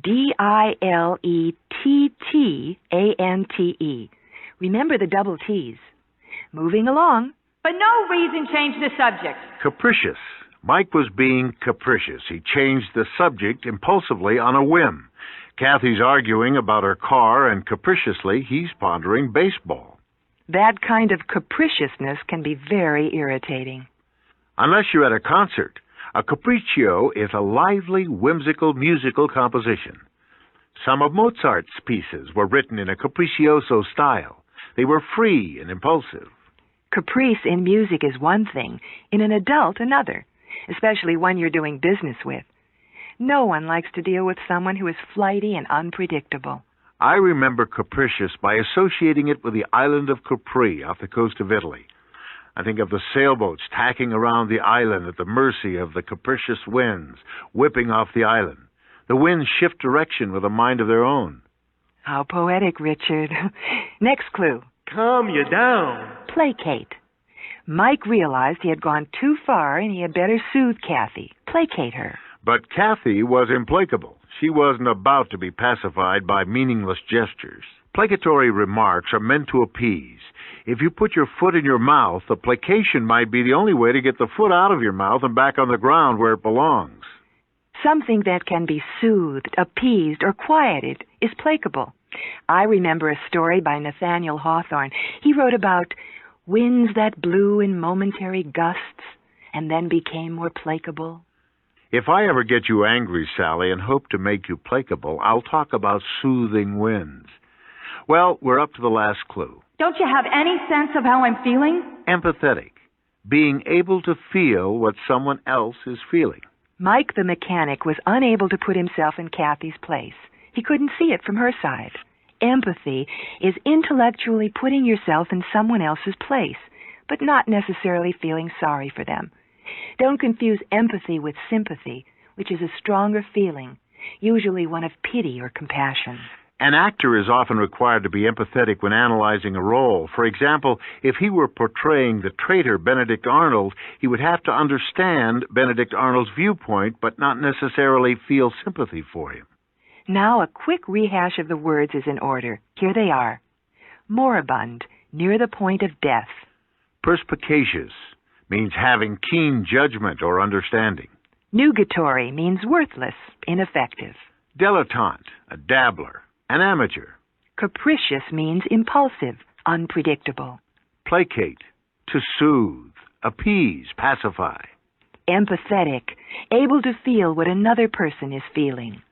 D-I-L-E-T-T-A-N-T-E. Remember the double T's. Moving along. For no reason, change the subject. Capricious. Mike was being capricious. He changed the subject impulsively on a whim. Kathy's arguing about her car, and capriciously, he's pondering baseball. That kind of capriciousness can be very irritating. Unless you're at a concert, a capriccio is a lively, whimsical musical composition. Some of Mozart's pieces were written in a capriccioso style. They were free and impulsive. Caprice in music is one thing, in an adult another, especially one you're doing business with. No one likes to deal with someone who is flighty and unpredictable. I remember capricious by associating it with the island of Capri off the coast of Italy. I think of the sailboats tacking around the island at the mercy of the capricious winds, whipping off the island. The winds shift direction with a mind of their own. How poetic, Richard. Next clue. Calm you down. Placate. Mike realized he had gone too far and he had better soothe Kathy, placate her. But Kathy was implacable. She wasn't about to be pacified by meaningless gestures. Placatory remarks are meant to appease. If you put your foot in your mouth, the placation might be the only way to get the foot out of your mouth and back on the ground where it belongs. Something that can be soothed, appeased, or quieted is placable. I remember a story by Nathaniel Hawthorne. He wrote about winds that blew in momentary gusts and then became more placable. If I ever get you angry, Sally, and hope to make you placable, I'll talk about soothing winds. Well, we're up to the last clue. Don't you have any sense of how I'm feeling? Empathetic. Being able to feel what someone else is feeling. Mike the mechanic was unable to put himself in Kathy's place. He couldn't see it from her side. Empathy is intellectually putting yourself in someone else's place, but not necessarily feeling sorry for them. Don't confuse empathy with sympathy, which is a stronger feeling, usually one of pity or compassion. An actor is often required to be empathetic when analyzing a role. For example, if he were portraying the traitor Benedict Arnold, he would have to understand Benedict Arnold's viewpoint, but not necessarily feel sympathy for him. Now a quick rehash of the words is in order. Here they are. Moribund, near the point of death. Perspicacious means having keen judgment or understanding. Nugatory means worthless, ineffective. Dilettante, a dabbler, an amateur. Capricious means impulsive, unpredictable. Placate, to soothe, appease, pacify. Empathetic, able to feel what another person is feeling.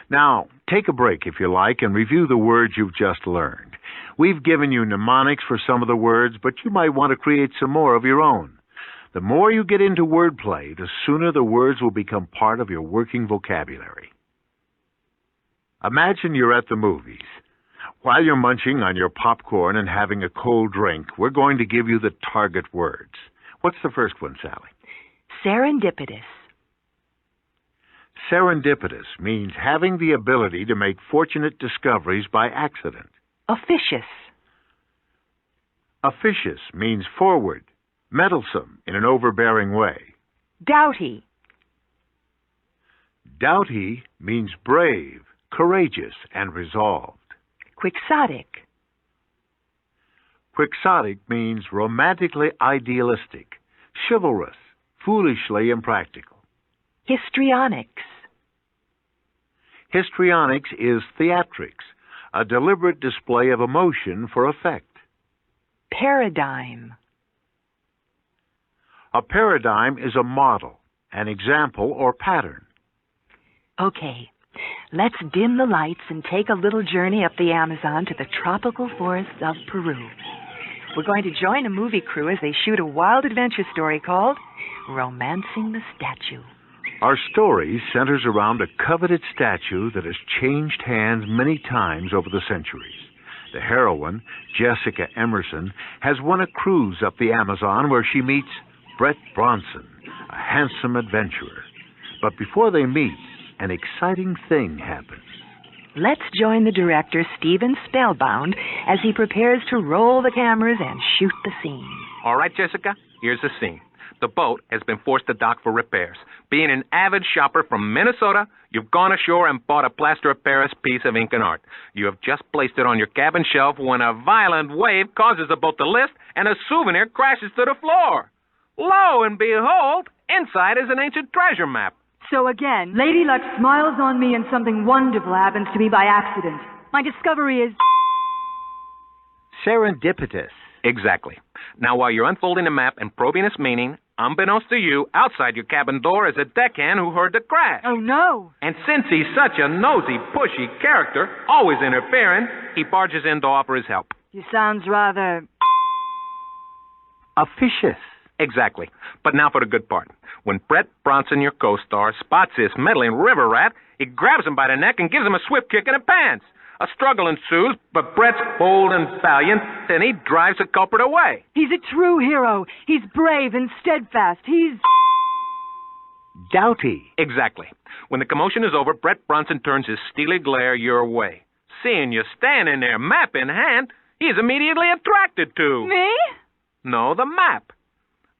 Now, take a break if you like and review the words you've just learned. We've given you mnemonics for some of the words, but you might want to create some more of your own. The more you get into wordplay, the sooner the words will become part of your working vocabulary. Imagine you're at the movies. While you're munching on your popcorn and having a cold drink, we're going to give you the target words. What's the first one, Sally? Serendipitous. Serendipitous means having the ability to make fortunate discoveries by accident. Officious. Officious means forward, meddlesome in an overbearing way. Doughty. Doughty means brave, courageous, and resolved. Quixotic. Quixotic means romantically idealistic, chivalrous, foolishly impractical. Histrionics. Histrionics is theatrics, a deliberate display of emotion for effect. Paradigm. A paradigm is a model, an example, or pattern. Okay, let's dim the lights and take a little journey up the Amazon to the tropical forests of Peru. We're going to join a movie crew as they shoot a wild adventure story called Romancing the Statue. Our story centers around a coveted statue that has changed hands many times over the centuries. The heroine, Jessica Emerson, has won a cruise up the Amazon where she meets Brett Bronson, a handsome adventurer. But before they meet, an exciting thing happens. Let's join the director, Steven Spellbound, as he prepares to roll the cameras and shoot the scene. All right, Jessica, here's the scene. The boat has been forced to dock for repairs. Being an avid shopper from Minnesota, you've gone ashore and bought a plaster of Paris piece of Incan art. You have just placed it on your cabin shelf when a violent wave causes the boat to lift and a souvenir crashes to the floor. Lo and behold, inside is an ancient treasure map. So again, Lady Luck smiles on me and something wonderful happens to me by accident. My discovery is... Serendipitous. Exactly. Now, while you're unfolding the map and probing its meaning, unbeknownst to you, outside your cabin door is a deckhand who heard the crash. Oh, no. And since he's such a nosy, pushy character, always interfering, he barges in to offer his help. You sounds rather... Officious. Exactly. But now for the good part. When Brett Bronson, your co-star, spots this meddling river rat, he grabs him by the neck and gives him a swift kick in the pants. A struggle ensues, but Brett's bold and valiant, and he drives the culprit away. He's a true hero. He's brave and steadfast. He's... Doughty. Exactly. When the commotion is over, Brett Bronson turns his steely glare your way. Seeing you standing there, map in hand, he is immediately attracted to... Me? No, the map.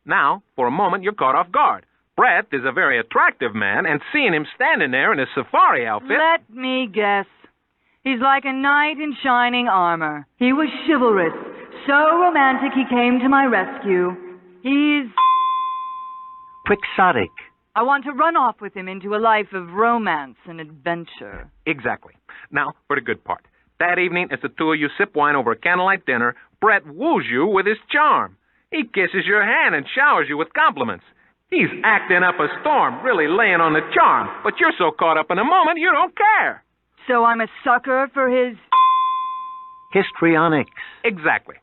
Now, for a moment, you're caught off guard. Brett is a very attractive man, and seeing him standing there in his safari outfit... Let me guess. He's like a knight in shining armor. He was chivalrous, so romantic he came to my rescue. He's... Quixotic. I want to run off with him into a life of romance and adventure. Exactly. Now, for the good part. That evening, as the two of you sip wine over a candlelight dinner, Brett woos you with his charm. He kisses your hand and showers you with compliments. He's acting up a storm, really laying on the charm, but you're so caught up in the moment, you don't care. So I'm a sucker for his... Histrionics. Exactly.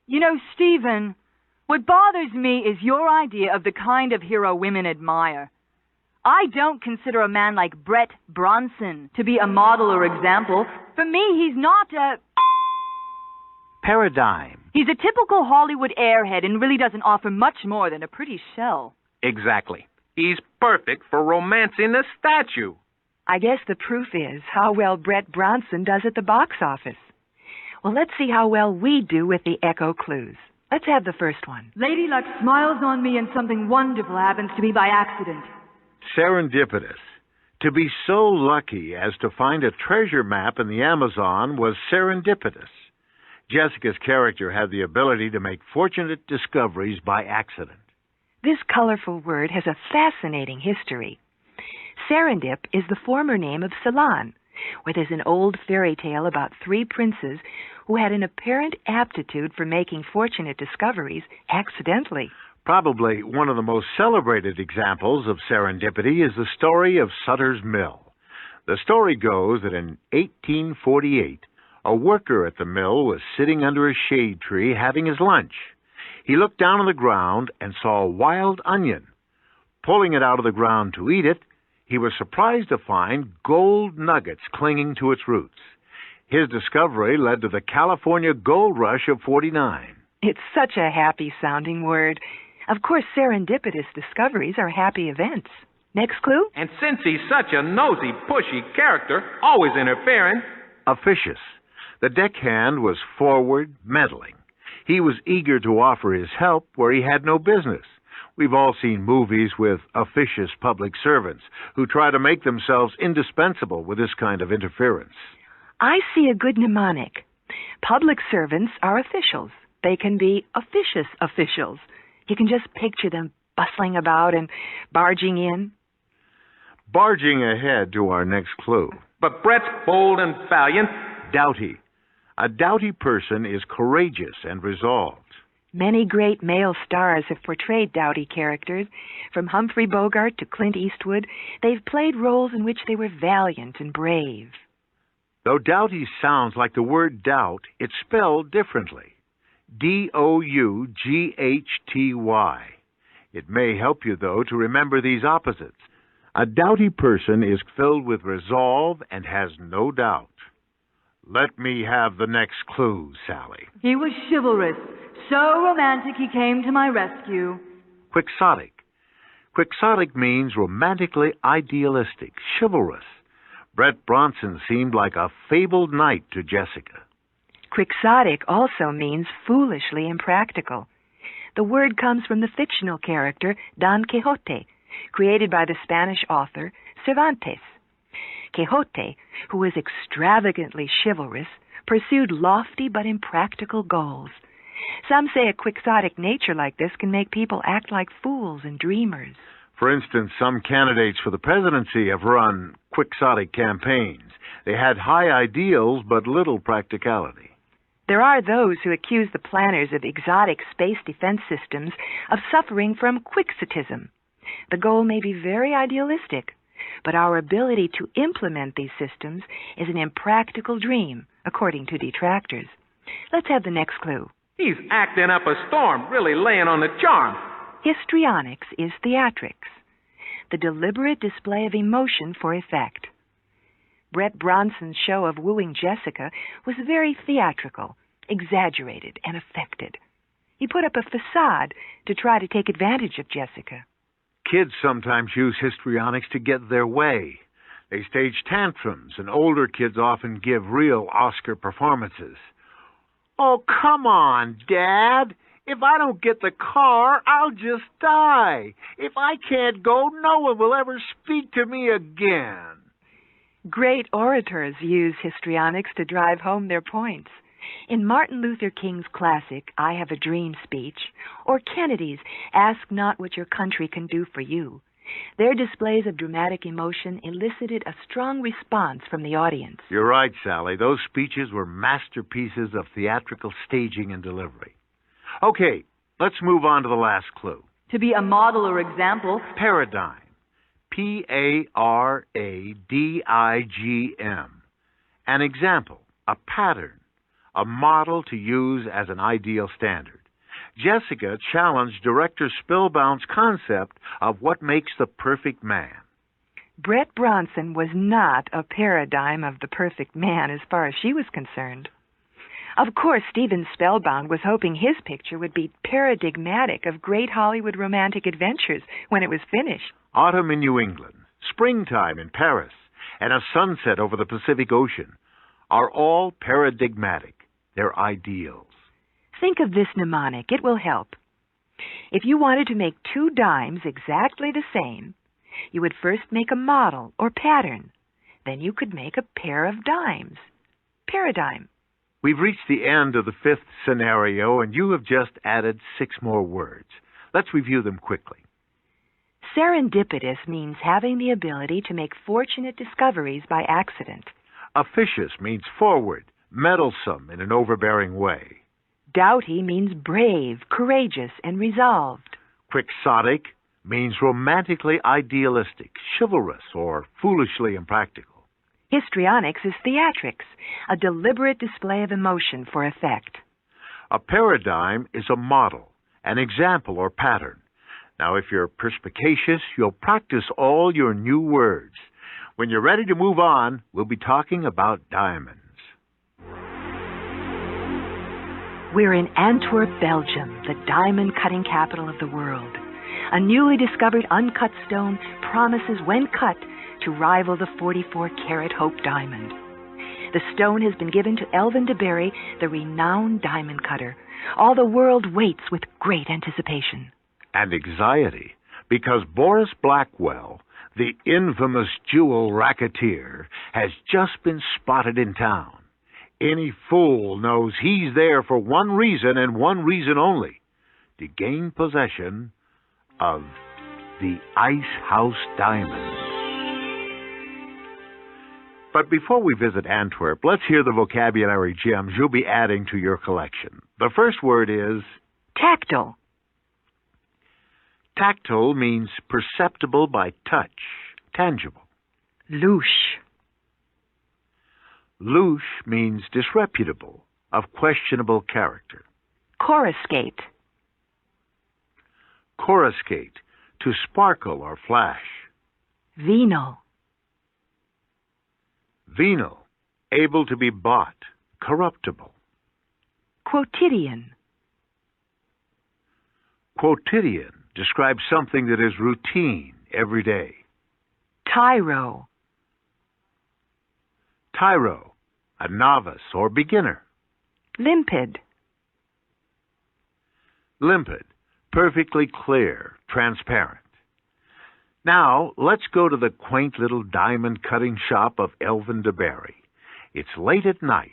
You know, Stephen, what bothers me is your idea of the kind of hero women admire. I don't consider a man like Brett Bronson to be a model or example. For me, he's not a... Paradigm. He's a typical Hollywood airhead and really doesn't offer much more than a pretty shell. Exactly. He's perfect for romancing the statue. I guess the proof is how well Brett Bronson does at the box office. Well, let's see how well we do with the echo clues. Let's have the first one. Lady Luck smiles on me and something wonderful happens to me by accident. Serendipitous. To be so lucky as to find a treasure map in the Amazon was serendipitous. Jessica's character had the ability to make fortunate discoveries by accident. This colorful word has a fascinating history. Serendip is the former name of Ceylon, where there's an old fairy tale about three princes who had an apparent aptitude for making fortunate discoveries accidentally. Probably one of the most celebrated examples of serendipity is the story of Sutter's Mill. The story goes that in 1848, a worker at the mill was sitting under a shade tree having his lunch. He looked down on the ground and saw a wild onion. Pulling it out of the ground to eat it, he was surprised to find gold nuggets clinging to its roots. His discovery led to the California Gold Rush of '49. It's such a happy-sounding word. Of course, serendipitous discoveries are happy events. Next clue? And since he's such a nosy, pushy character, always interfering... Officious. The deckhand was forward, meddling. He was eager to offer his help where he had no business. We've all seen movies with officious public servants who try to make themselves indispensable with this kind of interference. I see a good mnemonic. Public servants are officials. They can be officious officials. You can just picture them bustling about and barging in. Barging ahead to our next clue. But Brett's bold and valiant. Doughty. A doughty person is courageous and resolved. Many great male stars have portrayed doughty characters. From Humphrey Bogart to Clint Eastwood, they've played roles in which they were valiant and brave. Though doughty sounds like the word doubt, it's spelled differently. Doughty. It may help you, though, to remember these opposites. A doughty person is filled with resolve and has no doubt. Let me have the next clue, Sally. He was chivalrous, so romantic he came to my rescue. Quixotic. Quixotic means romantically idealistic, chivalrous. Brett Bronson seemed like a fabled knight to Jessica. Quixotic also means foolishly impractical. The word comes from the fictional character Don Quixote, created by the Spanish author Cervantes. Quixote, who was extravagantly chivalrous, pursued lofty but impractical goals. Some say a quixotic nature like this can make people act like fools and dreamers. For instance, some candidates for the presidency have run quixotic campaigns. They had high ideals but little practicality. There are those who accuse the planners of exotic space defense systems of suffering from quixotism. The goal may be very idealistic, but our ability to implement these systems is an impractical dream, according to detractors. Let's have the next clue. He's acting up a storm, really laying on the charm. Histrionics is theatrics, the deliberate display of emotion for effect. Brett Bronson's show of wooing Jessica was very theatrical, exaggerated, and affected. He put up a facade to try to take advantage of Jessica. Kids sometimes use histrionics to get their way. They stage tantrums, and older kids often give real Oscar performances. Oh, come on, Dad. If I don't get the car, I'll just die. If I can't go, no one will ever speak to me again. Great orators use histrionics to drive home their points. In Martin Luther King's classic, I Have a Dream speech, or Kennedy's Ask Not What Your Country Can Do for You, their displays of dramatic emotion elicited a strong response from the audience. You're right, Sally. Those speeches were masterpieces of theatrical staging and delivery. Okay, let's move on to the last clue. To be a model or example. Paradigm. Paradigm. An example, a pattern, a model to use as an ideal standard. Jessica challenged director Spielbaum's concept of what makes the perfect man. Brett Bronson was not a paradigm of the perfect man as far as she was concerned. Of course, Steven Spielbaum was hoping his picture would be paradigmatic of great Hollywood romantic adventures when it was finished. Autumn in New England, springtime in Paris, and a sunset over the Pacific Ocean are all paradigmatic. They're ideals. Think of this mnemonic. It will help. If you wanted to make two dimes exactly the same, you would first make a model or pattern. Then you could make a pair of dimes. Paradigm. We've reached the end of the fifth scenario, and you have just added 6 more words. Let's review them quickly. Serendipitous means having the ability to make fortunate discoveries by accident. Officious means forward, meddlesome in an overbearing way. Doughty means brave, courageous, and resolved. Quixotic means romantically idealistic, chivalrous, or foolishly impractical. Histrionics is theatrics, a deliberate display of emotion for effect. A paradigm is a model, an example or pattern. Now, if you're perspicacious, you'll practice all your new words. When you're ready to move on, we'll be talking about diamonds. We're in Antwerp, Belgium, the diamond cutting capital of the world. A newly discovered uncut stone promises, when cut, to rival the 44-carat Hope diamond. The stone has been given to Elvin de Bary, the renowned diamond cutter. All the world waits with great anticipation. And anxiety, because Boris Blackwell, the infamous jewel racketeer, has just been spotted in town. Any fool knows he's there for one reason and one reason only: to gain possession of the Ice House diamonds. But before we visit Antwerp, let's hear the vocabulary gems you'll be adding to your collection. The first word is tactile. Tactile means perceptible by touch, tangible. Louche. Louche means disreputable, of questionable character. Coruscate. Coruscate, to sparkle or flash. Venal. Venal, able to be bought, corruptible. Quotidian. Quotidian describes something that is routine, every day. Tyro. Tyro, a novice or beginner. Limpid. Limpid, perfectly clear, transparent. Now, let's go to the quaint little diamond-cutting shop of Elvin de Bary. It's late at night,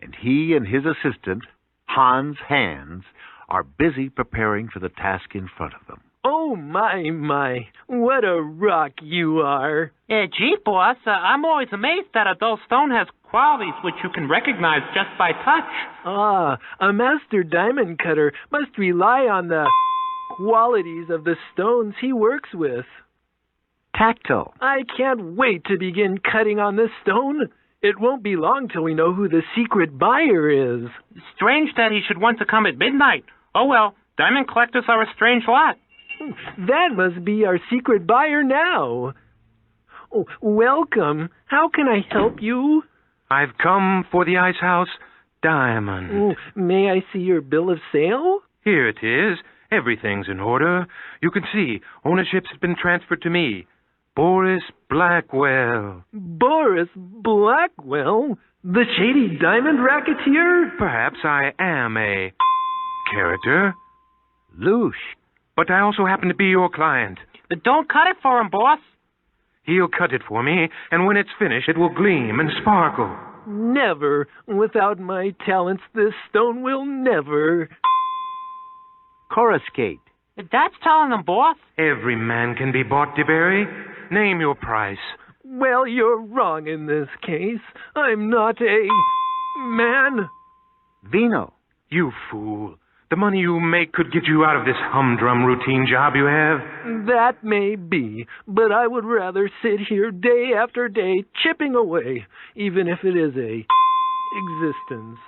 and he and his assistant, Hans Hands, are busy preparing for the task in front of them. Oh, my, what a rock you are. Gee, boss, I'm always amazed that a dull stone has qualities which you can recognize just by touch. Ah, a master diamond cutter must rely on the qualities of the stones he works with. Tactile. I can't wait to begin cutting on this stone. It won't be long till we know who the secret buyer is. Strange that he should want to come at midnight. Oh, well, diamond collectors are a strange lot. That must be our secret buyer now. Oh, welcome. How can I help you? I've come for the Ice House diamond. Oh, may I see your bill of sale? Here it is. Everything's in order. You can see ownership's been transferred to me. Boris Blackwell. Boris Blackwell? The shady diamond racketeer? Perhaps I am a character. Louche. But I also happen to be your client. Don't cut it for him, boss. He'll cut it for me, and when it's finished, it will gleam and sparkle. Never. Without my talents, this stone will never. Coruscate. That's telling him, boss. Every man can be bought, de Bary. Name your price. Well, you're wrong in this case. I'm not a man. Venal. You fool. The money you make could get you out of this humdrum routine job you have. That may be, but I would rather sit here day after day chipping away, even if it is a existence.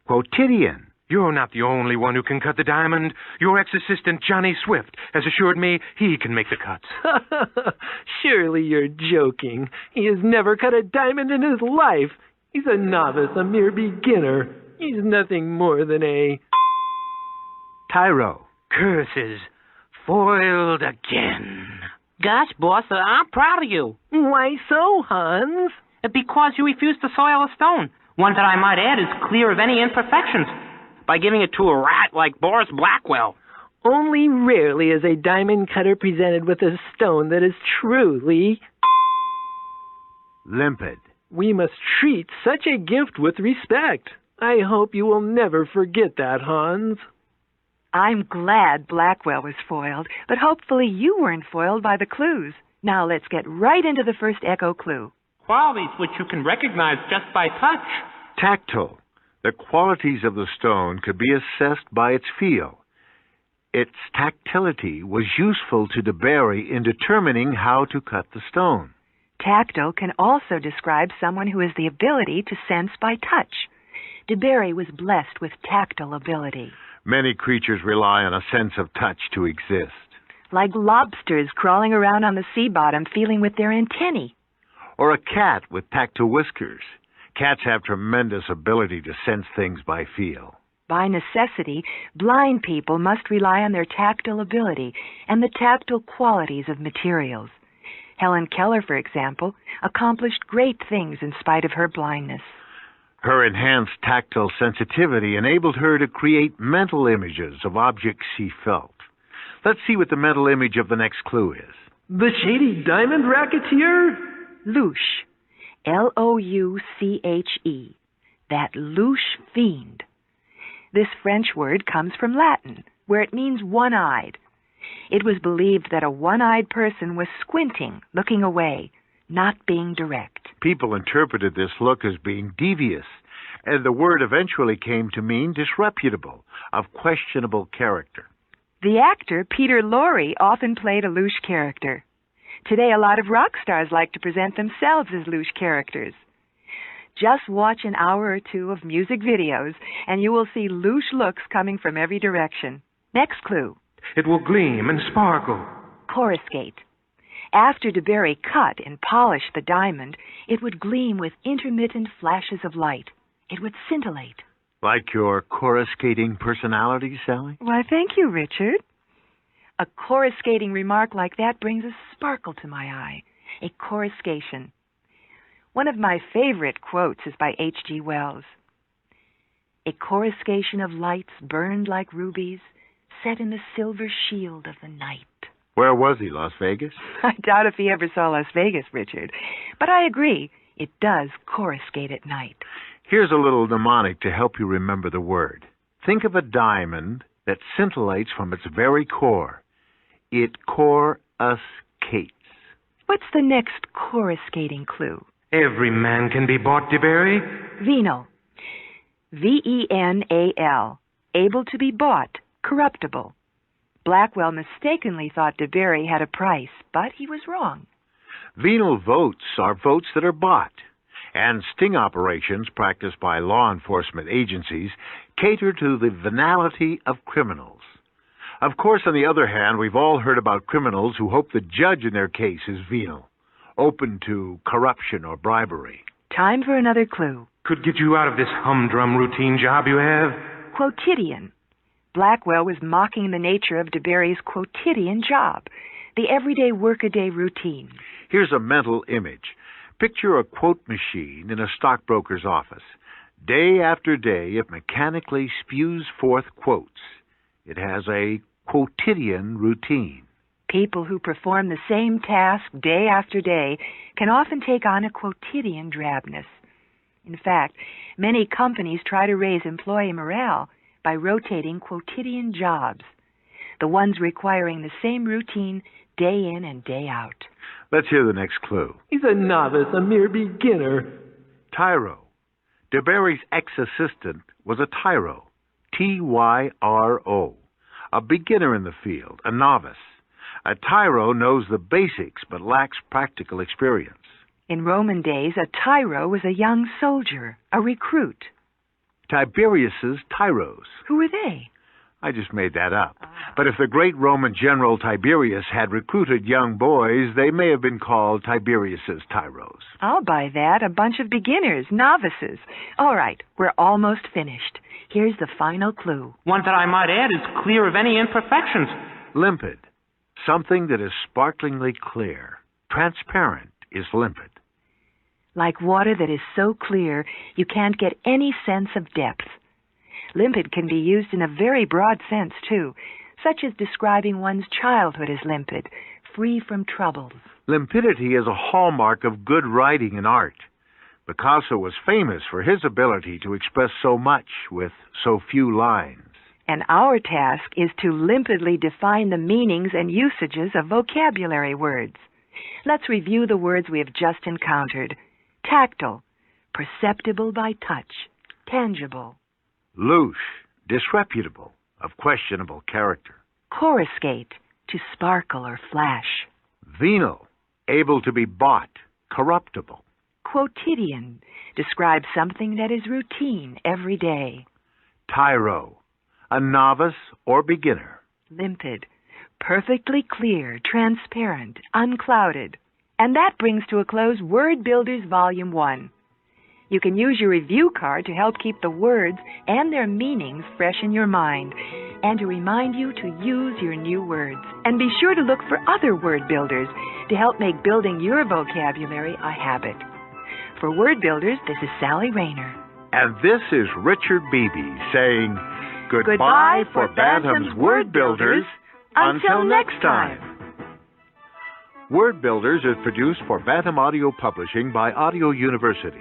Quotidian. You're not the only one who can cut the diamond. Your ex-assistant, Johnny Swift, has assured me he can make the cuts. Surely you're joking. He has never cut a diamond in his life. He's a novice, a mere beginner. He's nothing more than a tyro. Curses. Foiled again. Gosh, boss, I'm proud of you. Why so, Hans? Because you refused to soil a stone. One that I might add is clear of any imperfections. By giving it to a rat like Boris Blackwell. Only rarely is a diamond cutter presented with a stone that is truly limpid. We must treat such a gift with respect. I hope you will never forget that, Hans. I'm glad Blackwell was foiled, but hopefully you weren't foiled by the clues. Now let's get right into the first echo clue. Qualities which you can recognize just by touch. Tactile. The qualities of the stone could be assessed by its feel. Its tactility was useful to de Bary in determining how to cut the stone. Tactile can also describe someone who has the ability to sense by touch. De Bary was blessed with tactile ability. Many creatures rely on a sense of touch to exist. Like lobsters crawling around on the sea bottom feeling with their antennae. Or a cat with tactile whiskers. Cats have tremendous ability to sense things by feel. By necessity, blind people must rely on their tactile ability and the tactile qualities of materials. Helen Keller, for example, accomplished great things in spite of her blindness. Her enhanced tactile sensitivity enabled her to create mental images of objects she felt. Let's see what the mental image of the next clue is. The shady diamond racketeer? Louche. Louche. That louche fiend. This French word comes from Latin, where it means one-eyed. It was believed that a one-eyed person was squinting, looking away, not being direct. People interpreted this look as being devious, and the word eventually came to mean disreputable, of questionable character. The actor Peter Lorre often played a louche character. Today, a lot of rock stars like to present themselves as louche characters. Just watch an hour or two of music videos, and you will see louche looks coming from every direction. Next clue. It will gleam and sparkle. Coruscate. After DeBerry cut and polished the diamond, it would gleam with intermittent flashes of light. It would scintillate. Like your coruscating personality, Sally? Why, thank you, Richard. A coruscating remark like that brings a sparkle to my eye. A coruscation. One of my favorite quotes is by H.G. Wells. A coruscation of lights burned like rubies, set in the silver shield of the night. Where was he, Las Vegas? I doubt if he ever saw Las Vegas, Richard. But I agree, it does coruscate at night. Here's a little mnemonic to help you remember the word. Think of a diamond that scintillates from its very core. It coruscates. What's the next coruscating clue? Every man can be bought, DeBerry. Venal. V-E-N-A-L. Able to be bought. Corruptible. Blackwell mistakenly thought DeBerry had a price, but he was wrong. Venal votes are votes that are bought, and sting operations practiced by law enforcement agencies cater to the venality of criminals. Of course, on the other hand, we've all heard about criminals who hope the judge in their case is venal, open to corruption or bribery. Time for another clue. Could get you out of this humdrum routine job you have. Quotidian. Blackwell was mocking the nature of DeBerry's quotidian job, the everyday workaday routine. Here's a mental image. Picture a quote machine in a stockbroker's office. Day after day, it mechanically spews forth quotes. It has a quotidian routine. People who perform the same task day after day can often take on a quotidian drabness. In fact, many companies try to raise employee morale by rotating quotidian jobs, the ones requiring the same routine day in and day out. Let's hear the next clue. He's a novice, a mere beginner. Tyro. DeBerry's ex-assistant was a tyro, T-Y-R-O, a beginner in the field, a novice. A tyro knows the basics but lacks practical experience. In Roman days, a tyro was a young soldier, a recruit. Tiberius's tyros. Who were they? I just made that up. But if the great Roman general Tiberius had recruited young boys, they may have been called Tiberius's tyros. I'll buy that. A bunch of beginners, novices. All right, we're almost finished. Here's the final clue. One that I might add is clear of any imperfections. Limpid. Something that is sparklingly clear. Transparent is limpid. Like water that is so clear you can't get any sense of depth. Limpid can be used in a very broad sense, too, such as describing one's childhood as limpid, free from troubles. Limpidity is a hallmark of good writing and art. Picasso was famous for his ability to express so much with so few lines. And our task is to limpidly define the meanings and usages of vocabulary words. Let's review the words we have just encountered. Tactile, perceptible by touch, tangible. Louche, disreputable, of questionable character. Coruscate, to sparkle or flash. Venal, able to be bought, corruptible. Quotidian, describes something that is routine every day. Tyro, a novice or beginner. Limpid, perfectly clear, transparent, unclouded. And that brings to a close Word Builders Volume 1. You can use your review card to help keep the words and their meanings fresh in your mind and to remind you to use your new words. And be sure to look for other word builders to help make building your vocabulary a habit. For Word Builders, this is Sally Rayner. And this is Richard Beebe saying goodbye for Bantham's Word Builders. Until next time. Word Builders is produced for Bantam Audio Publishing by Audio University.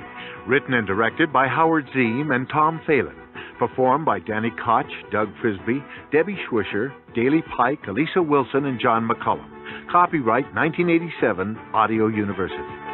Written and directed by Howard Zeem and Tom Phelan. Performed by Danny Koch, Doug Frisbee, Debbie Schwisher, Daley Pike, Elisa Wilson, and John McCullum. Copyright 1987, Audio University.